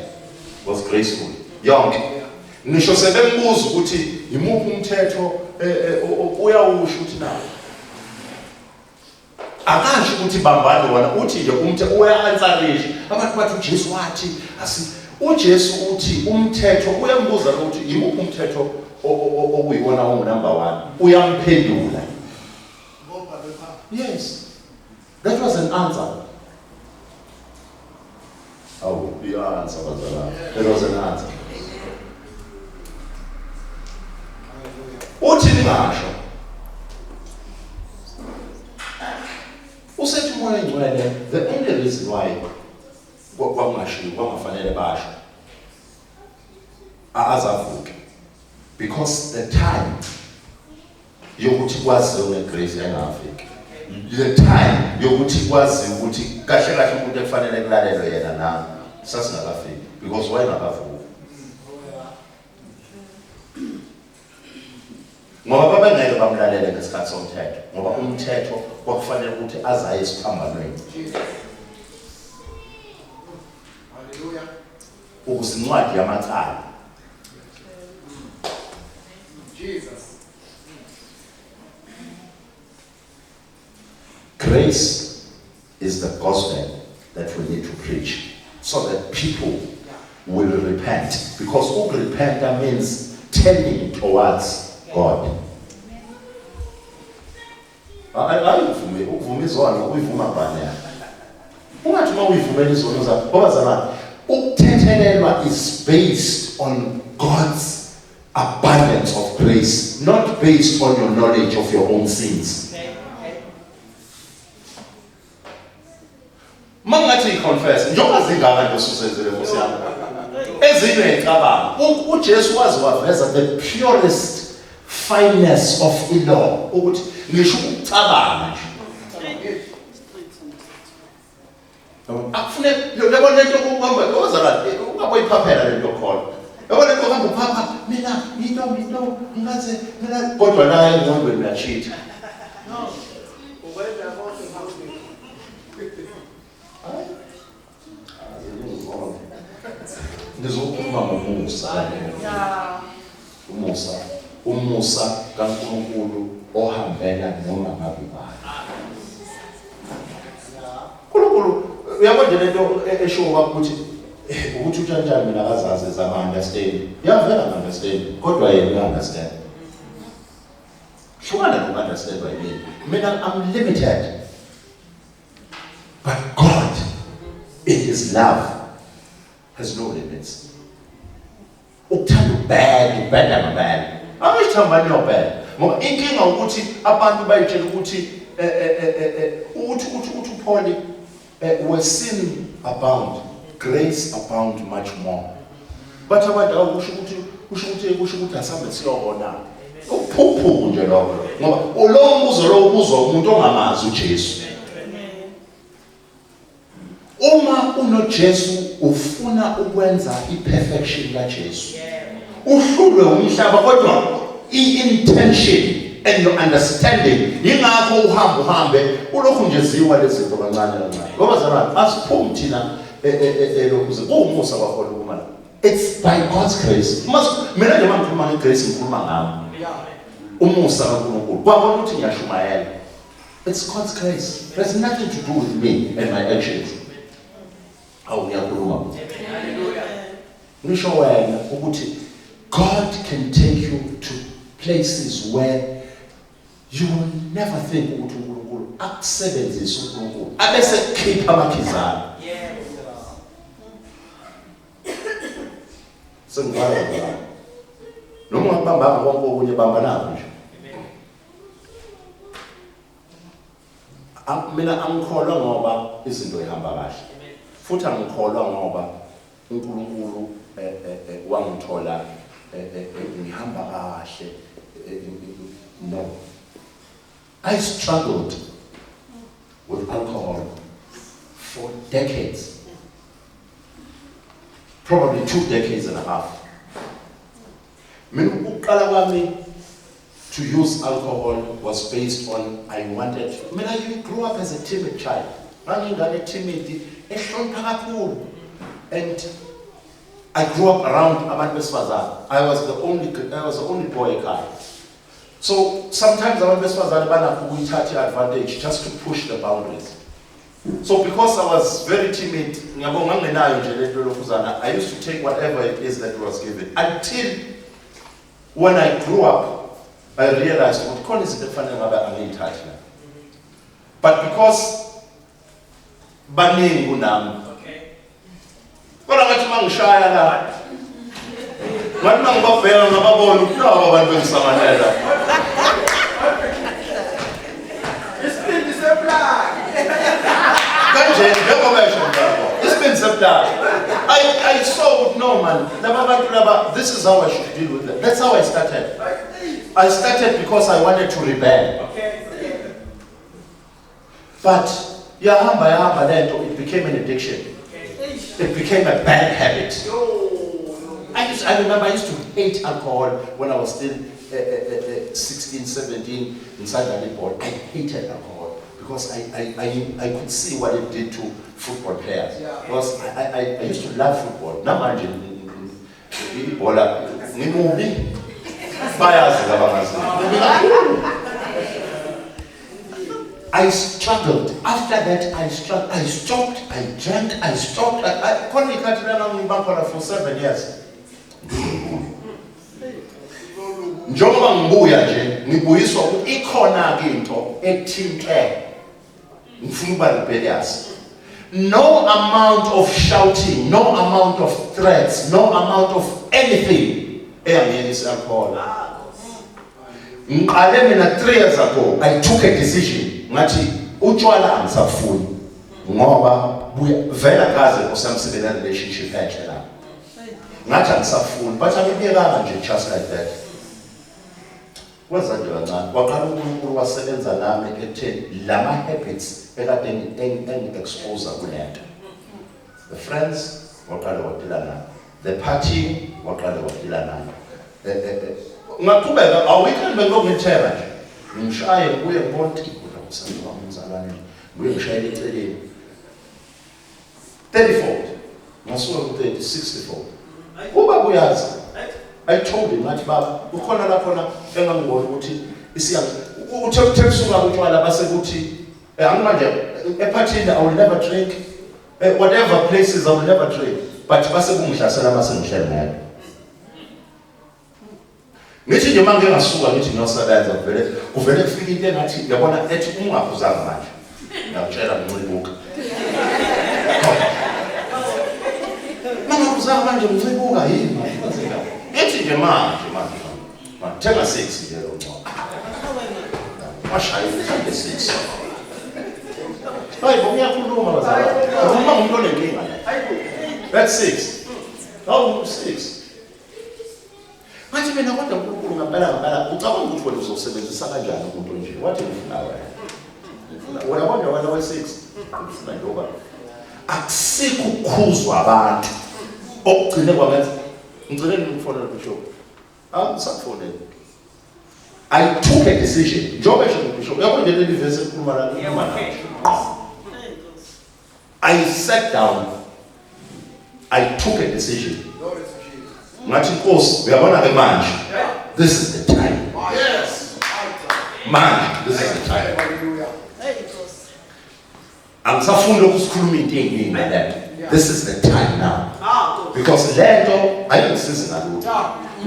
was graceful. Yonke. Ngisho sebembuza ukuthi imuphi umthetho uyawusho ukuthi nawo. Akasho ukuthi bambani wona, uthi nje umthetho uya-answerisha. Abantu bathi uJesu wathi uJesu uthi umthetho uyambuza ukuthi imuphi umthetho okuyiwona number 1. Uyamphendula. Yes. That was an answer. Oh, the answer was that was an answer. Uthi ningasho. Usethi umoya engcwele, the only reason why kwakungashiwo kwangafanele basho azavuke, because the time yokuthi kwaziwe ngegrace engafiki, the time yokuthi kwaziwe ukuthi kahle kahle umuntu ekufanele kulalelwe yena na sasingakafiki, because wayengakavuki. Ngoba babengeke bamlalele ngesikhathi somthetho, ngoba umthetho kwakufanele ukuthi azaye esiphambanweni. Hallelujah. Ukuzincwadi yamacala. Jesus. Grace is the gospel that we need to preach so that people will repent, because repent means turning towards God. Ayivumi ukuvuma izono uyivuma bani ya. Ungathi mawuyivumela izono zakho babazalana, ukuthethelelwa is based on God's abundance of grace, not based on your knowledge of your own sins. Mangathi confess njengoba zingaka nje susenzele Nkosi yami. Ezinye icabanga uJesu wazi waveza the purest fineness of law, ukuthi ngisho ukucabanga nje. Akufune yabona lento okuhamba ozala ungaboyiphaphela lento khona. Yabona lento okuhamba uphapha mina ngito ngaze mina kodwa la engqondweni uyachitha. No. Ukwenza konke ngakho. Ndizokhuluma ngomusa. Umusa kaNkulunkulu ohambela noma ngabe bani. uNkulunkulu uyabona lento esho ukuthi utshantsha mina akazazi zama understand. Yavela understand kodwa yena uyaunderstand. Hlukana nokunderstand yini. Mina I'm limited. But God in his love has no limits. Ukuthanda ubheda mabheda. Awuyithambani yobheda. Ngoba inkinga ukuthi abantu bayitshela ukuthi uthi Paul, where sin abound, grace abound much more. But abantu ushukuthi asambe siyobona. Uphuphu nje lokho. Ngoba lo mbuzo lo ubuzwa umuntu ongamazi uJesu. Uma unoJesu ufuna ukwenza iperfection kaJesu. Uhlulwe umhlaba kodwa intention and your understanding ingakho uhambe ulokhu nje ziwa lezinto kancane kancane. Ngoba zalwana asiphumi thina lokuze umusa wakho lokuma. It's by God's grace. Mina nje mangikhuluma ngegrace ngikhuluma ngami. Umusa kaNkulunkulu. Kwabona ukuthi ngiyashumayela. It's God's grace. There's nothing to do with me and my actions. Hallelujah. Nisho wena ukuthi God can take you to places where you will never think ukuthi uNkulunkulu akusebenzise uNkulunkulu abese khipha amakhizana. Sengibala noma ungabamba konke okunye bamba nako nje. Mina angikholwa ngoba izinto ihamba kahle. Futhi angikholwa ngoba uNkulunkulu wangithola ngihamba kahle. No. I struggled with alcohol for decades. Probably 2 decades and a half. Mina ukuqala kwami to use alcohol was based on I wanted. You grew up as a timid child. Ngingane timid ehlonipha kakhulu. And I grew up around abantu besifazane. I was the only boy ekhaya. So sometimes abantu besifazane banakho ukuyithatha advantage just to push the boundaries. So because I was very timid, ngiyabonga ngenayo nje lento lokuzana, I used to take whatever it is that was given. Until when I grew up, I realized what khona izinto ekufanele ngabe angiyithathi la. But because baningi kunami. Kodwa ngathi mangishaya la. Ngathi mangibavela ngababona ukuthi laba abantu bengisamanela. Isibindi seplaka. Kanje njengoba esho ngakho. Isibindi seplaka. I saw no man. Laba bantu laba, this is how I should deal with them. That's how I started. I started because I wanted to rebel. But yahamba lento, it became an addiction. It became a bad habit. I remember I used to hate alcohol when I was still 16, 17 inside the netball. I hated alcohol because I could see what it did to football players. Because I used to love football. Namanje ibhola ngimubi bayazi labangazi. I struggled. After that, I stopped, I drank, I stopped. I couldn't cut it for 7 years. Njengoba ngibuya nje, ngibuyiswa ukuthi ikhona ke into ethinte. Ngifuna ukuba rebellious. No amount of shouting, no amount of threats, no amount of anything eyangiyelisa alcohol. Ngiqale mina 3 years ago, I took a decision. Ngathi utshwala angisafuni ngoba vela kaze osamsebenzela relationship yakhe la. Ngathi angisafuni but angibiyekanga nje just like that. Kwenza nje kancane. Waqala uNkulunkulu wasebenza nami ekutheni lama habits ekade engi-expose kulento. The friends waqala wadila nami. The party waqala wadila nami. Ngaqhubeka awuyikhani bengokungithela nje. Ngishaye kuye ngibona umzalwane buye ngishayela eceleni 34 ngasuka ku 64 kuba kuyazi I told him ngathi baba ukhona la khona engangibona ukuthi uthe kusuka utshwala base kuthi angimanje ephathini I will never drink whatever places I will never drink but base kungihlasela base ngihlele ngayo. Ngithi nje manje ngasuka ngithi ngiyosebenza kuvele kufika into engathi yabona ethi ungaphuzanga manje ngiyakutshela ngincibuka mangaphuzanga manje ngincibuka yini manje ethi nje manje thenga 6 nje lo ncwa washaya mhlawumbe 6 Hayi ngokuyakhuluma bazalwane. Uma umuntu onenkinga la. That's 6. How 6? Manje mina kodwa uNkulunkulu ngempela ucabanga ukuthi wena uzosebenzisa kanjani umuntu onje? Wathi ngifuna wena. Wena we6. Ngifuna njengoba akusikho ukukhuzwa abantu. Okugcine kwamenza ngicela ngikufonele Bishop. Ngisakufonela. I took a decision. Njengoba esho uBishop, uyabona le verse ekhuluma la I sat down. I took a decision. Ngathi Nkosi, uyabona ke manje. This is the time. Yes. Manje, this is the time. Angisafuni lokhu sikhuluma into eziningi la. This is the time now. Because lento ayingisizi ngalutho.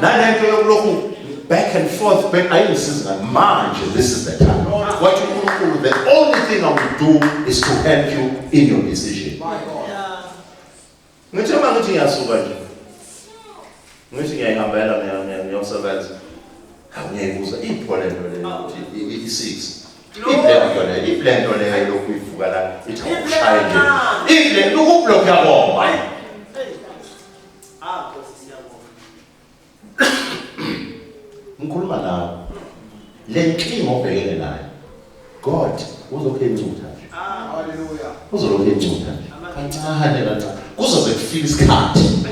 Nalento yokulokhu back and forth, ayingisizi manje. This is the time. What you do, the only thing I will do is to help you in your decision. Ngithi uma ngithi ngiyasuka nje. Ngithi ngiyahambela ngiyosebenza. Awuyibuza ipole lento i6. Iplento le lokhu ivuka la ithi awushaya nje. Iplento ukublock yabona. Ngikhuluma nawe. Le nkinga obhekene nayo. God uzokwenza Hallelujah. uzokwenza kancane. Kuzobe kufika isikhathi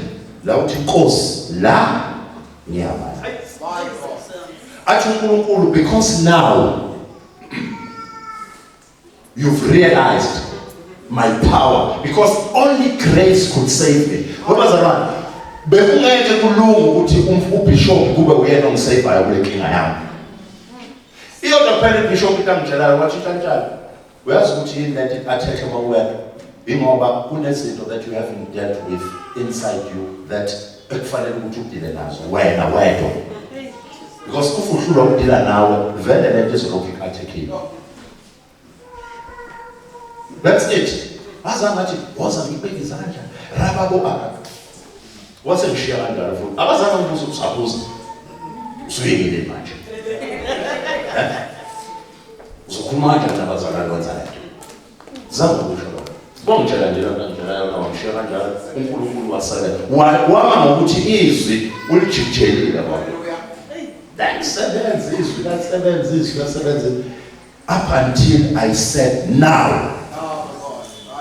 la uthi Nkosi la ngiyabala. Athi uNkulunkulu because now you've realized my power because only grace could save me. Ngobazalwane bekungeke kulunga ukuthi uBishop kube uyena ongisaveayo kule nkinga yami. Iyodwa phela uBishop itangitshelayo wathi kanjani. Uyazi ukuthi yini lento athethe mawuwena ingoba kunezinto that you haven't dealt with inside you that ekufanele ukuthi udile nazo wena wedwa. Because if uhlulwa ukudila nawe vele lento izolokhu ikathekile. That's it. Azangathi woza ngibeke izandla rababo aka. Wase ngishiya kanjalo futhi. Abazange ngibuza ukusabuza. Usuyekile manje. Uzokhuluma kanjani nabazalwane wenza lento? Zange ukusho lokho. Bongitshela nje kanjalo nawamshiya kanjalo uNkulunkulu wasebenza. Wama ngokuthi izwi ulijijelile kwabo. That's seven. Up until I said now.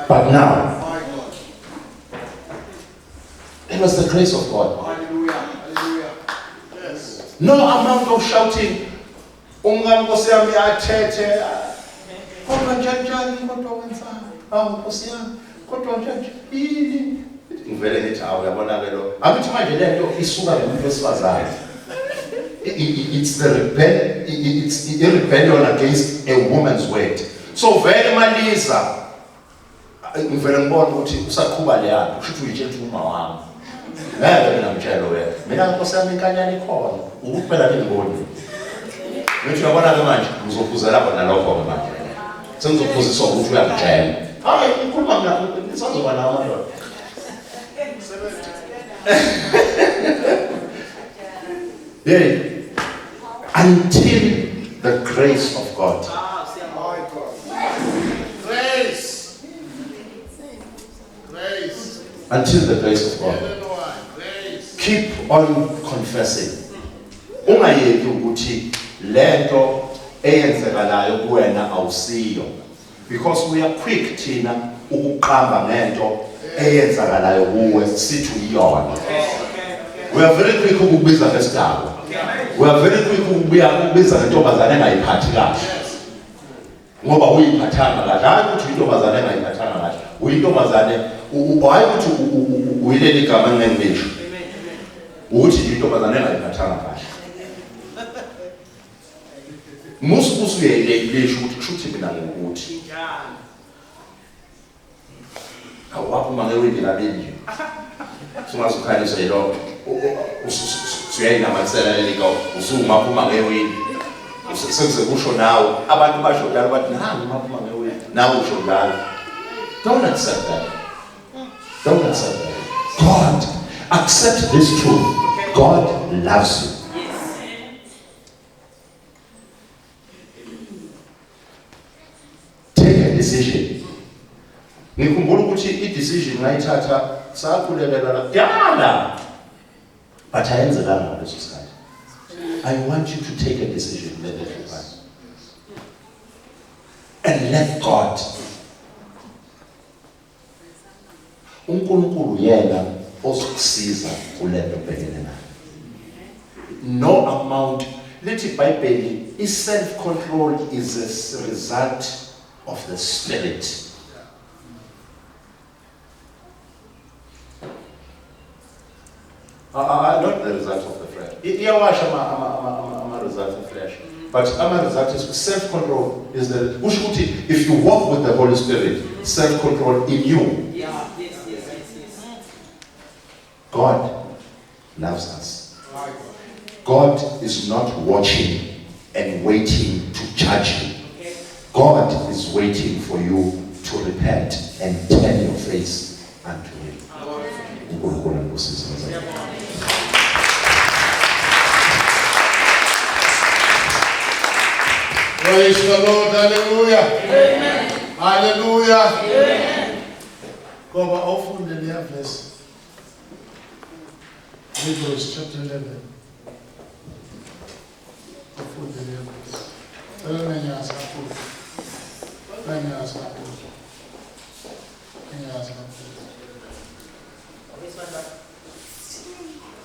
But now, it was the grace of God. Hallelujah. Hallelujah. Yes. No amount of shouting. Nkosi yami athethe. Kodwa njani kodwa wenzani? Nkosi yami kodwa njani? Ngivele ngithi uyabona ke lo. Akuthi manje lento isuka ngomuntu wesifazane. It's the rebellion against a woman's word. So vele maliza ngivele ngibona ukuthi usaqhuba le yakho usho uyitshela uma wami ngeke mina ngitshela wena mina Nkosi yami inkanyana ikhona ukuphela lengiboni ngithi uyabona ke manje ngizophuza lapha nalokho ke manje sengizophuziswa ukuthi uyakutshela hayi ngikhuluma mina ngisazoba nawe manje yeah until the grace of God. Until the grace of God. Keep on confessing. Ungayeki ukuthi lento eyenzekalayo kuwena awusiyo. Because we are quick thina ukuqamba ngento eyenzekalayo kuwe sithi uyiyona. We are very quick ukubiza ngesigaba. We are very quick ukubiza ngentombazane engayiphathi kahle. Ngoba uyiphathanga kahle. Hayi ukuthi intombazane engayiphathanga kahle. Uyintombazane hayi ukuthi uyileli igama ngengisho. Ukuthi intombazane engayiphathanga kahle. Musu uyayilesha ukuthi mina ngokuthi. Awaphuma ngewindi labeli. Singazukhalisa yilo. Usuyayinamathisela lelika usuma phuma ngewindi. Sekuze kusho nawe abantu basho njalo bathi nangu maphuma ngewindi. Nawe usho njalo. Don't accept that. Don't accept that. God, accept this truth. God loves you. Take a decision ngikhumbula ukuthi i-decision ngayithatha sakhulekela lakudala but ayenzekanga ngaleso sikhathi. I want you to take a decision let it happen and let God. uNkulunkulu yena ozokusiza kulento obhekene nayo. No amount. Lithi iBhayibheli, self-control is a result of the spirit. Not the result of the flesh. Iyawasha ama result of flesh. But ama result is self-control is the if you walk with the Holy Spirit, self-control in you. Yeah, yes. God loves us. God is not watching and waiting to judge you. God is waiting for you to repent and turn your face unto Him. Praise the Lord. Hallelujah. Amen. Hallelujah. Amen. Ngoba awufunde leya verse. Hebrews chapter 11. Awufunde leya verse. Ngiyazi kakhulu.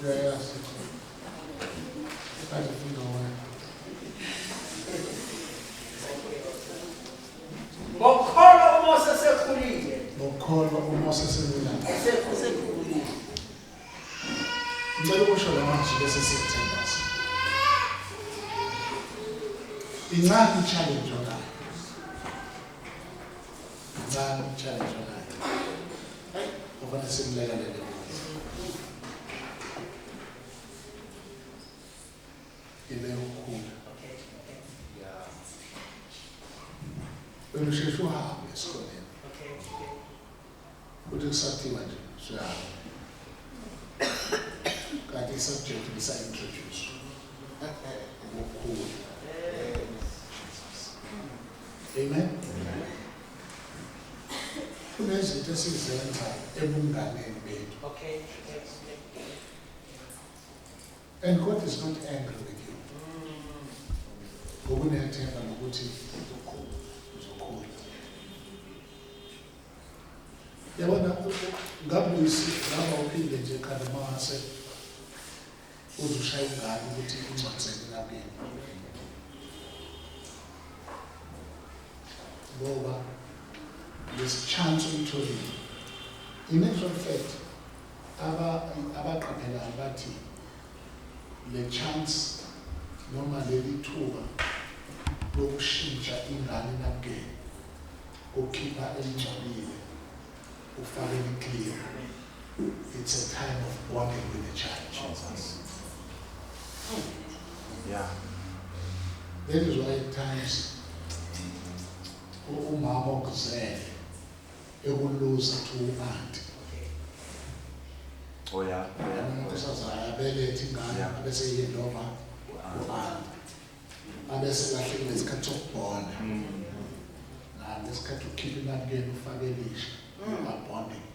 Yes. I don't know why. Ngokholwa uMose sekhulile. Ngokholwa uMose sekhulile. Sekhulile. Ngicela ukusho la manje bese sithandaza. Incane challenge onayo. Hayi, kufanele simlekelele. Ile ukukhula. Usheshe uhambe esikoleni. Uthi kusathiwa nje siyahamba. Kanti i-subject bisa-introduce. Ukukhula. Amen. Kunezinto esizenza ebunganeni bethu. Okay. And God is not angry with you. Ngokunethemba nokuthi uzokhula. Yabona ngabuyisi ngaba uphinde nje khanda mase uzushaya ingane ukuthi ingcwaliseke lapha. Ngoba this chance uyitholile. In actual fact, abaqaphelayo bathi le chance noma leli thuba lokushintsha ingane lapha ukhipha emngcwabile ufake clear. It's a time of bonding with the child. Jesus. Yeah. That is why at times umama okuzele ekuluza to aunt. Oh yeah. Usazayo abelethe ingane abese yendova u-aunt. Abese lahlekile isikhathi sokubonda. Lesikhathi ukhipha inabukeni ufake elisha. Bonding.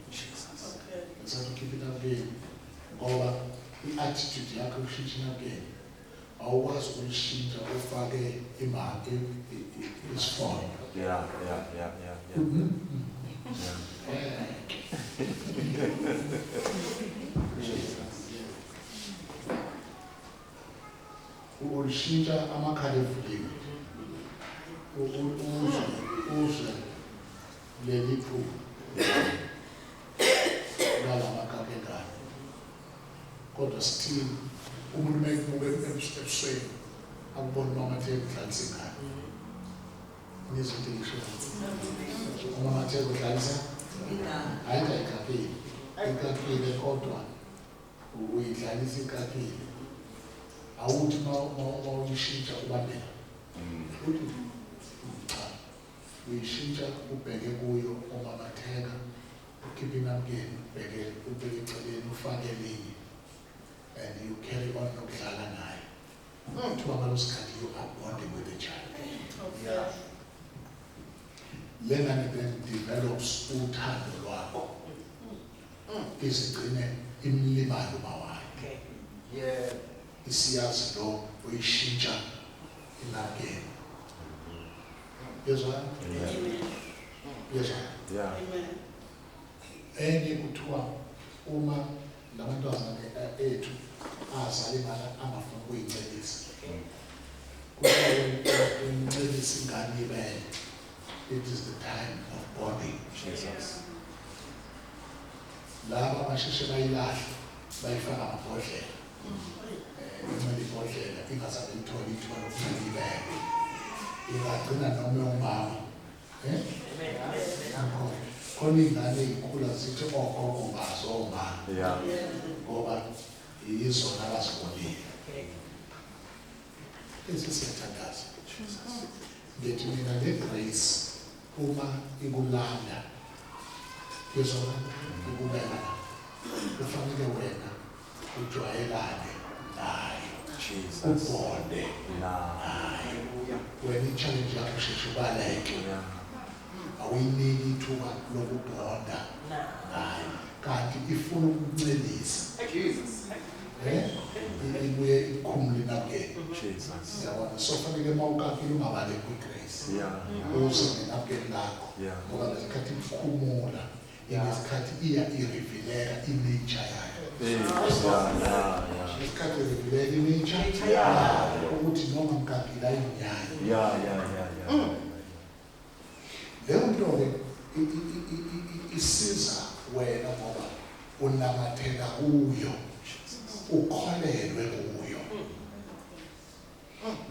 It's to keep it up again. Ngoba i-attitude yakho ushintsha inabukeni. Awukwazi ukushintsha ufake imali isifone. Yeah. Ulishintsha amakhala evuliwe. Uzwe leli phupho. Lamakakengane. Kodwa still umuntu meyibuke ebusweni akubona mama ethe kudlalisa ingane. Nizinto ngisho. Mama ethe kudlalisa ayikaphile. Ayikaphile kodwa uyidlalisa ikaphile. Awuthi mawuyishintsha ubambela. Uyishintsha ubheke kuyo omamatheka ukhipha inabukeni ubheke eceleni ufake elinye and you carry on nokudlala naye. Kuthiwa ngalo sikhathi you are bonding with the child. lengane then develops uthando lwakho izigcine imlibalo mawakhe isiyazi lo uyishintsha inakeni yezwa enye kuthiwa uma labantwana ethu azalibala angafuna ukuyincelisa ukuyincelisa ingane ibele. It is the time of bonding. Jesus. Laba abasheshe bayilahle bayifaka amabhodlela imali ibhodlela ingasabe ithola ithuba lokufika ibele ingagcina noma umama khona ingane ikhula zithi ogogo bazoma ngoba yizona abazibonile esisiyathandaza ngithi mina le grace uma ikulanda yezona ikubeka kufanele wena ujwayelane nayo ubonde nayo wena i-challenge yakho sheshe ubaleke awuyiniki ithuba lokubonda nayo kanti ifuna ukuncelisa ibuye ikhumule nakeni yabona so fanele mawukakile ungabaleki kwi-grace uze ngenakeni lakho ngoba ngesikhathi ikhumula ngesikhathi iya irevileka i-nature yayo ngesikhathi irevileka i-nature yayo ukuthi noma mkakile ayinyanya leyo nto-ke isiza wena ngoba unamathela kuyo ukholelwe kuyo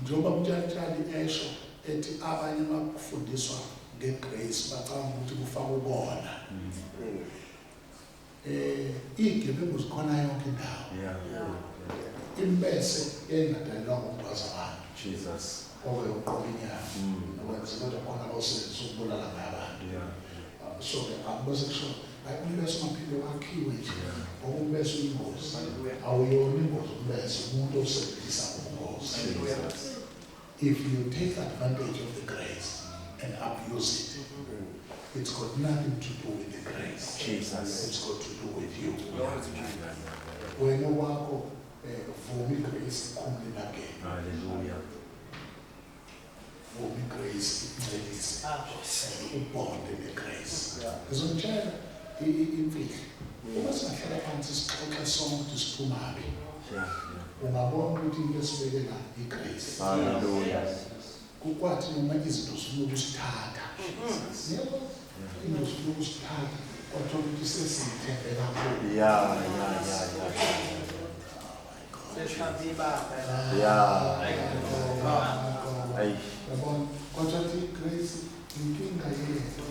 njengoba umtshali esho ethi abanye bakufundiswa ngegrace bacanga ukuthi kufaka ukona igebengu zikhona yonke indawo imbese engadalelwa ngumgwaza abantu Jesus owe uqoba inyama nokwenza kodwa khona awusebenzisa ukubulala ngabantu so akubose kusho umbese ungaphinde wakhiwe nje okumbese uyingozi awuyona ingozi umbese umuntu osebenzisa ubungozi. If you take advantage of the grace and abuse it, it's got nothing to do with the grace. Jesus. It's got to do with you. Wena wakho vuma igrace ikhumule nakeni. Hallelujah. Vuma igrace incelise ubonde negrace. Ngizomtshela imfihlo uma singahlala phansi sixoxe sonke siphumaphi ungabona ukuthi into esibeke la igrace. Hallelujah. Kukwathi noma izinto zifuna ukusithatha yebo into zifuna ukusithatha kodwa ukuthi sesithembe kakhulu kodwa igrace inkinga yethu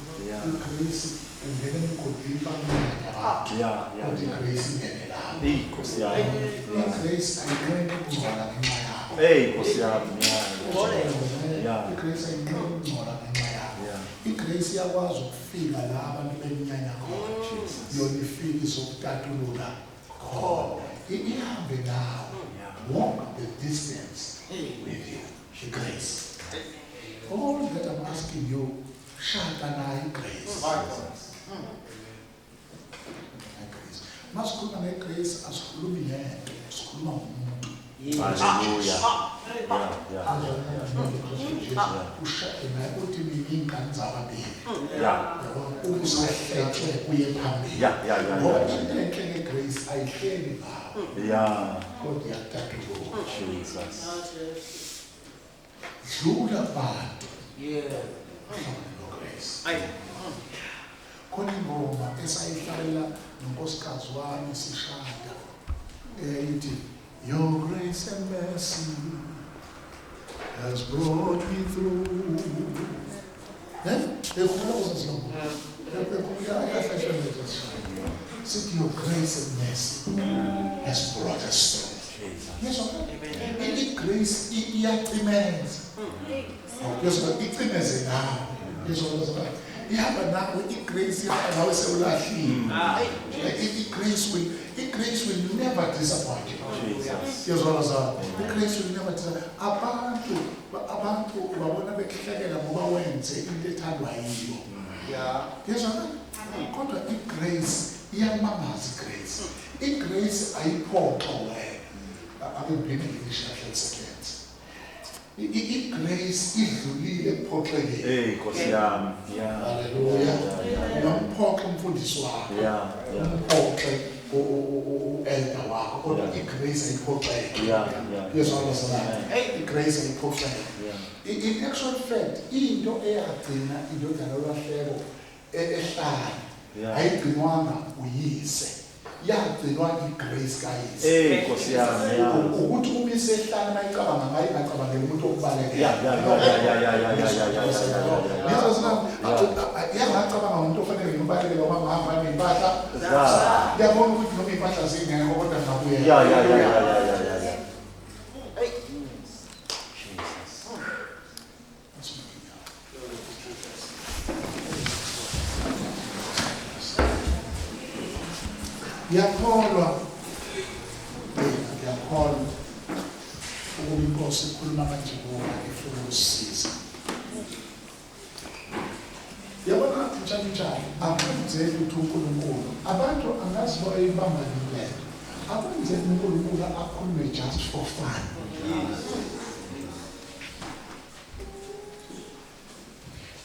igrace ungena emgodini bamnyanya igrace ingene lapho igrace ayingene ukungcola ngenxa yakho igrace ayingene ukungcola ngenxa yakho igrace iyakwazi ukufika la abantu beminyanya khona yona ifike izokutatulula khona ihambe nawe walk the distance with you igrace. All that I'm asking you, shaka na grace. Masikhuluma ngegrace asikhulumi yento, sikhuluma umuntu. Hallelujah. Ushade naye uthi mina ingane zababili. Ubusahlethwe uye phambili. Ngoba into enhle ngegrace ayihleli ngawo. Kodwa iyatatulula. Jesus. Dlula bantu. Grace. Khona ingoma esayihlalela nonkosikazi wami sishada ithi your grace and mercy has brought me through. Sit your grace and mercy has brought us through. Yes, any grace remains. Yes, but it remains now. Yes, ihamba nawe igrace ihamba nawe sewulahlile. Grace will never disappoint you. Yes, grace will never disappoint. Abantu babona bekhlekela ngoba wenze into ethandwa yiyo. Yeah. Ngiyazwana? Kodwa igrace iyamangaza igrace. Igrace ayiphoxo wena. Ake ngibheke ngishahle seconds. Igrace idlulile ekuphoxekeni. Hey, Nkosi yami. Yeah. Hallelujah. Umphoxe umfundisi wakho. Yeah. Umphoxe u-elder wakho. Kodwa igrace ayiphoxeki. Yeah. Ngiyazwana sana. Igrace ayiphoxeki. Yeah. In actual fact, into eyagcina indodana yolahleko ehlala ayigcinwanga uyise, yagcinwa igrace kayise. Hey, Nkosi yami. Yeah. Ukuthi umise ehlala mayicabanga ngayo ingacabangela umuntu okubalekela. Yeah. Yangacabanga umuntu ofanele ngibalekela ngoba ngihamba nempahla. Ngiyabona ukuthi noma impahla zingekho kodwa ngabuyela. Yeah. Ngiyakholwa ukuba inkosi ikhuluma kanje kuwona ifuna ukusisiza. Yabona njani akwenzeki ukuthi uNkulunkulu abantu angazi bayibamba lento. Akwenzeki uNkulunkulu akhulume just for fun.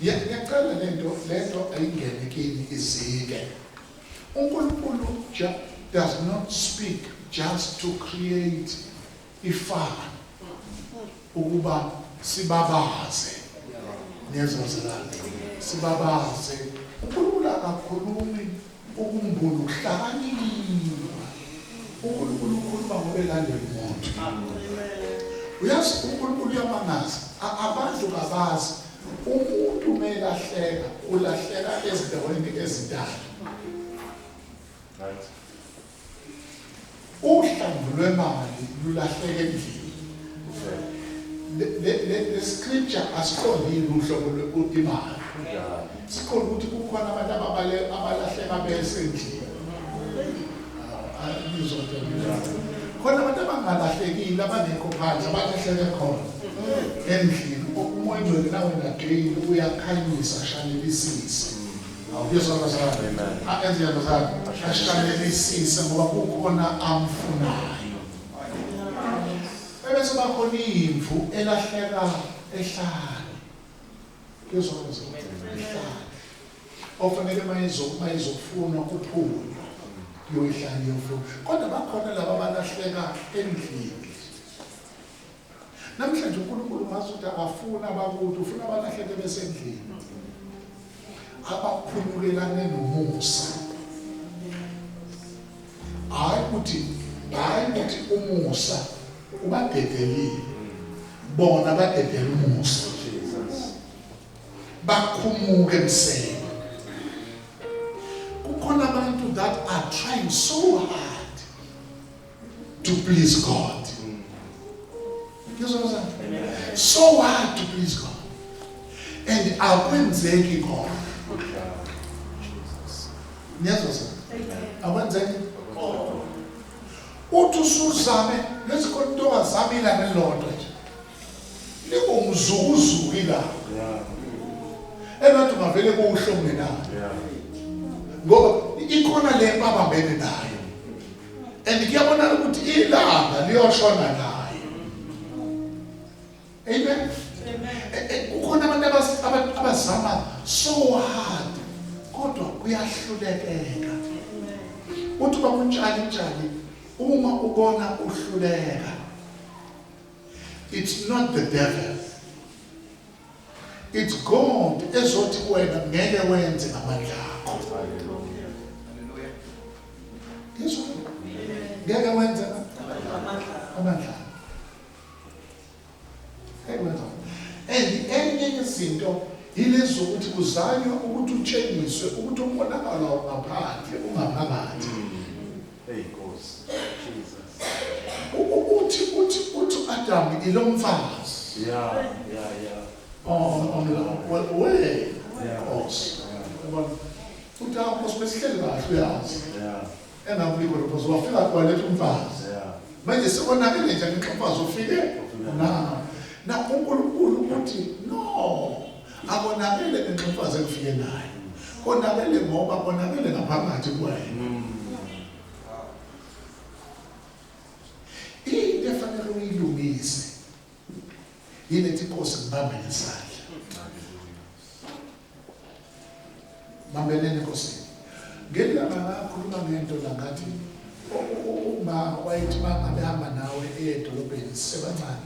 Ngiyacela lento ayingene kini izike. uNkulunkulu does not speak just to create ifana ukuba sibabaze nezozalane sibabaze. uNkulunkulu akakhulumi ukumbulu ukuhlakanipha. uNkulunkulu ukhuluma ngobelandela umuntu. Uyazi uNkulunkulu uyamangaza abantu kabazi umuntu melahleka ulahleka ezindaweni ezintathu. Uhlamvu lwemali lulahleke endlini. The scripture asiqondile uhlobo lwemali. Siqonda ukuthi kukhona abantu abalahleka besendlini. Khona abantu abangalahlekile abangekho phansi abalahleke khona endlini. Umoya ingcwele nawe ngagcina uyakhanyisa ashanelisise. Awuyezwa sana. Akenze sana. Ashanelisise ngoba kukhona amfunayo. Ebese bakhona imvu elahleka ehlala. Uyezwa sana. Ehlala. Ofanele mayizofuna kuphula. Yoyihlala yofuna. Kodwa bakhona laba abalahleka endlini. Namhlanje uNkulunkulu masuthi akafuna abakuthi ufuna abalahleke besendlini. Abakhululelane nomusa. Hayi ukuthi umusa ubadedelile. Bona badedela umusa. Bakhumuke emseni. Kukhona abantu that are trying so hard to please God. So hard to please God. And akwenzeki khona. Niyazwa? Akwenzeki. Uthi usuzame lesikonto zamila nelodwa nje. Likumzukuzuki la. Enathi ngavele kuuhlombe nayo. Ngoba ikhona le babambene nayo. And kuyabona ukuthi ilanga liyoshona nayo. Amen. Kukhona abantu abazama so hard kodwa kuyahlulekeka. Uthi bakunjani uma ubona uhluleka. It's not the devil. It's God ezothi wena ngeke wenze ngamandla akho. Hallelujah. Yesu ngeke wenze ngamandla. And enye izinto yilezo ukuthi kuzanywa ukuthi utshengiswe ukuthi umbonakalo ngaphandle ungaphakathi. Hey Nkosi. Jesus. Uthi Adam ilomfazi. Yeah. Way. Nkosi. Uthi Nkosi besihleli kahle uyazi. Engabikho because wafika kwaletha umfazi. Manje sekonakele nje ngemfazi ufike. Na uNkulunkulu uthi no. Akonakele ngemfazi ekufike naye. konakele ngoba konakele ngaphakathi kwena. Into efanele uyilungise yilethi Nkosi ngibambe ngesandla. Bambeleni Nkosi. Ngelanga ngakhuluma ngento la ngathi uma wayithi bangabehamba nawe edolobheni sebancane.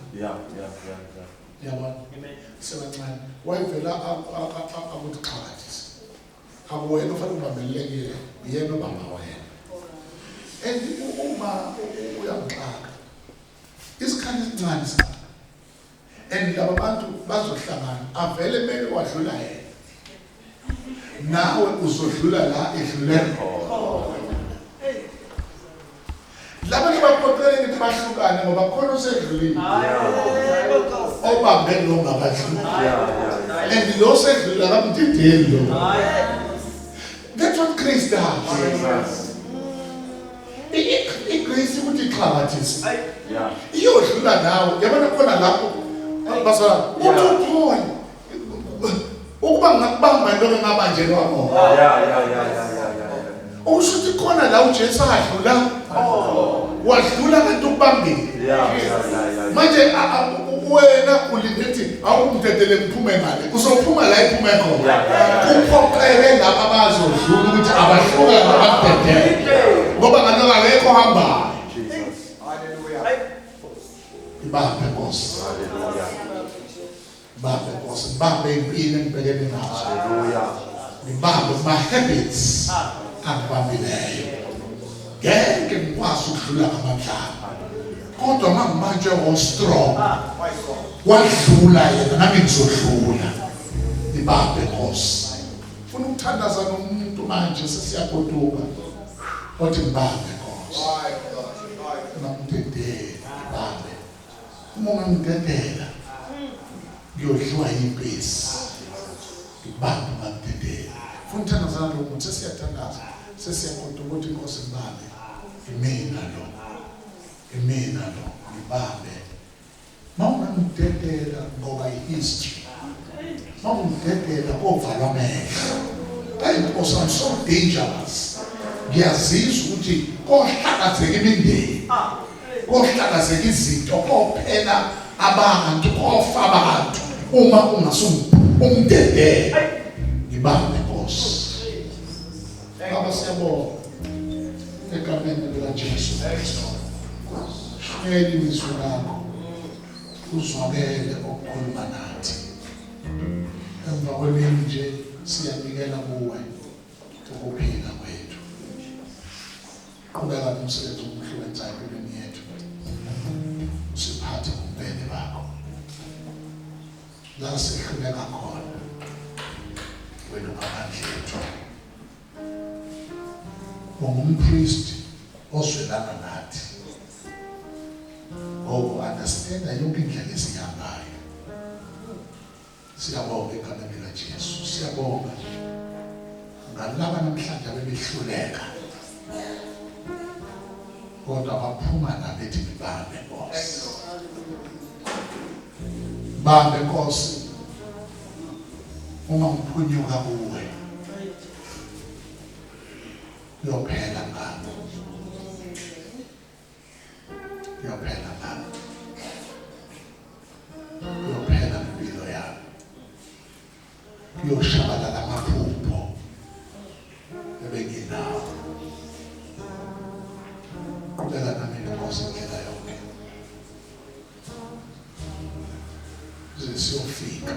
Yabona? Sebancane. Wayivela akuthi xhakathisa. Akuwena ufanele ubambelekile, yena obamba wena. And uma uyamxaka isikhali esincane sakho. And laba bantu bazohlangana avele mele wadlula yena. Nawe uzodlula la edlulela. Laba baphoqeleke ukuthi bahlukane ngoba khona usedlulile. Obambe lo ngabadlula. And lo sedlula kamdideli lo. That's what Christ does. Igrace ukuthi ixhakathise. Iyodlula nawe. Yabona khona lapho basala uthole. Ukuba ngakubamba into engabanjelwa khona. Ushuthi khona la uJesu adlula. Wadlula kanti ukubambile. Manje wena ulinethi awumdedele kuphume ngale. Uzophuma la iphume khona. Kuphoqele laba abazodlula ukuthi abahluka ngabadedele. Ngoba ngaloku akekho hamba. Ibambe Nkosi. Ibambe Nkosi. Ibambe impilo engibhekene nazo. Ibambe my habits. Angibambileyo. Ngeke ngikwazi ukudlula ngamandla. Kodwa mangimanje strong. Wadlula yena nami ngizodlula. Ibambe Nkosi. Ufuna ukuthandaza nomuntu manje sesiyagoduka. Othi ngibambe Nkosi. Namdedele ibambe. Uma ungangidedela ngiyodliwa yimpisi. Ibambe namdedele. Ufuna ukuthandaza nomuntu sesiyathandaza. Sesiyagoduka ukuthi Nkosi ngibambe. Imina lo ngibambe. Mawungangidedela ngoba history. Mawungidedela kovalwa amehlo. Nkosi, I'm so dangerous. Ngiyazizwa ukuthi kohlakazeka imindeni. Kohlakazeka izinto, kophela abantu, kofa abantu. Uma ungasumdedela. Ngibambe Nkosi. Baba siyabonga. Egameni likaJesu Kristu. Shayeli izwi lakho. Uzwakele ukukhuluma nathi. Emva kwemini nje siyanikela kuwe ukuphila kwethu. Qhubeka nomsebenzi omuhle wenzayo empilweni yethu. Usiphathe ngobele bakho. La sihluleka khona. Wena ungamandla ethu. Ungumpriest ozwelana nathi. Understanda yonke indlela esihambayo. Siyabonga egameni likaJesu. Siyabonga. Ngalaba namhlanje bebehluleka. Kodwa baphuma nabethi ngibambe Nkosi. Bambe Nkosi. Uma ngiphunyuka kuwe. Uyophela ngami. Uyophela ngami. Uyophela impilo yami. Uyoshabalala amaphupho ebenginawo. Qhubeka nami Nkosi indlela yonke. Siyofika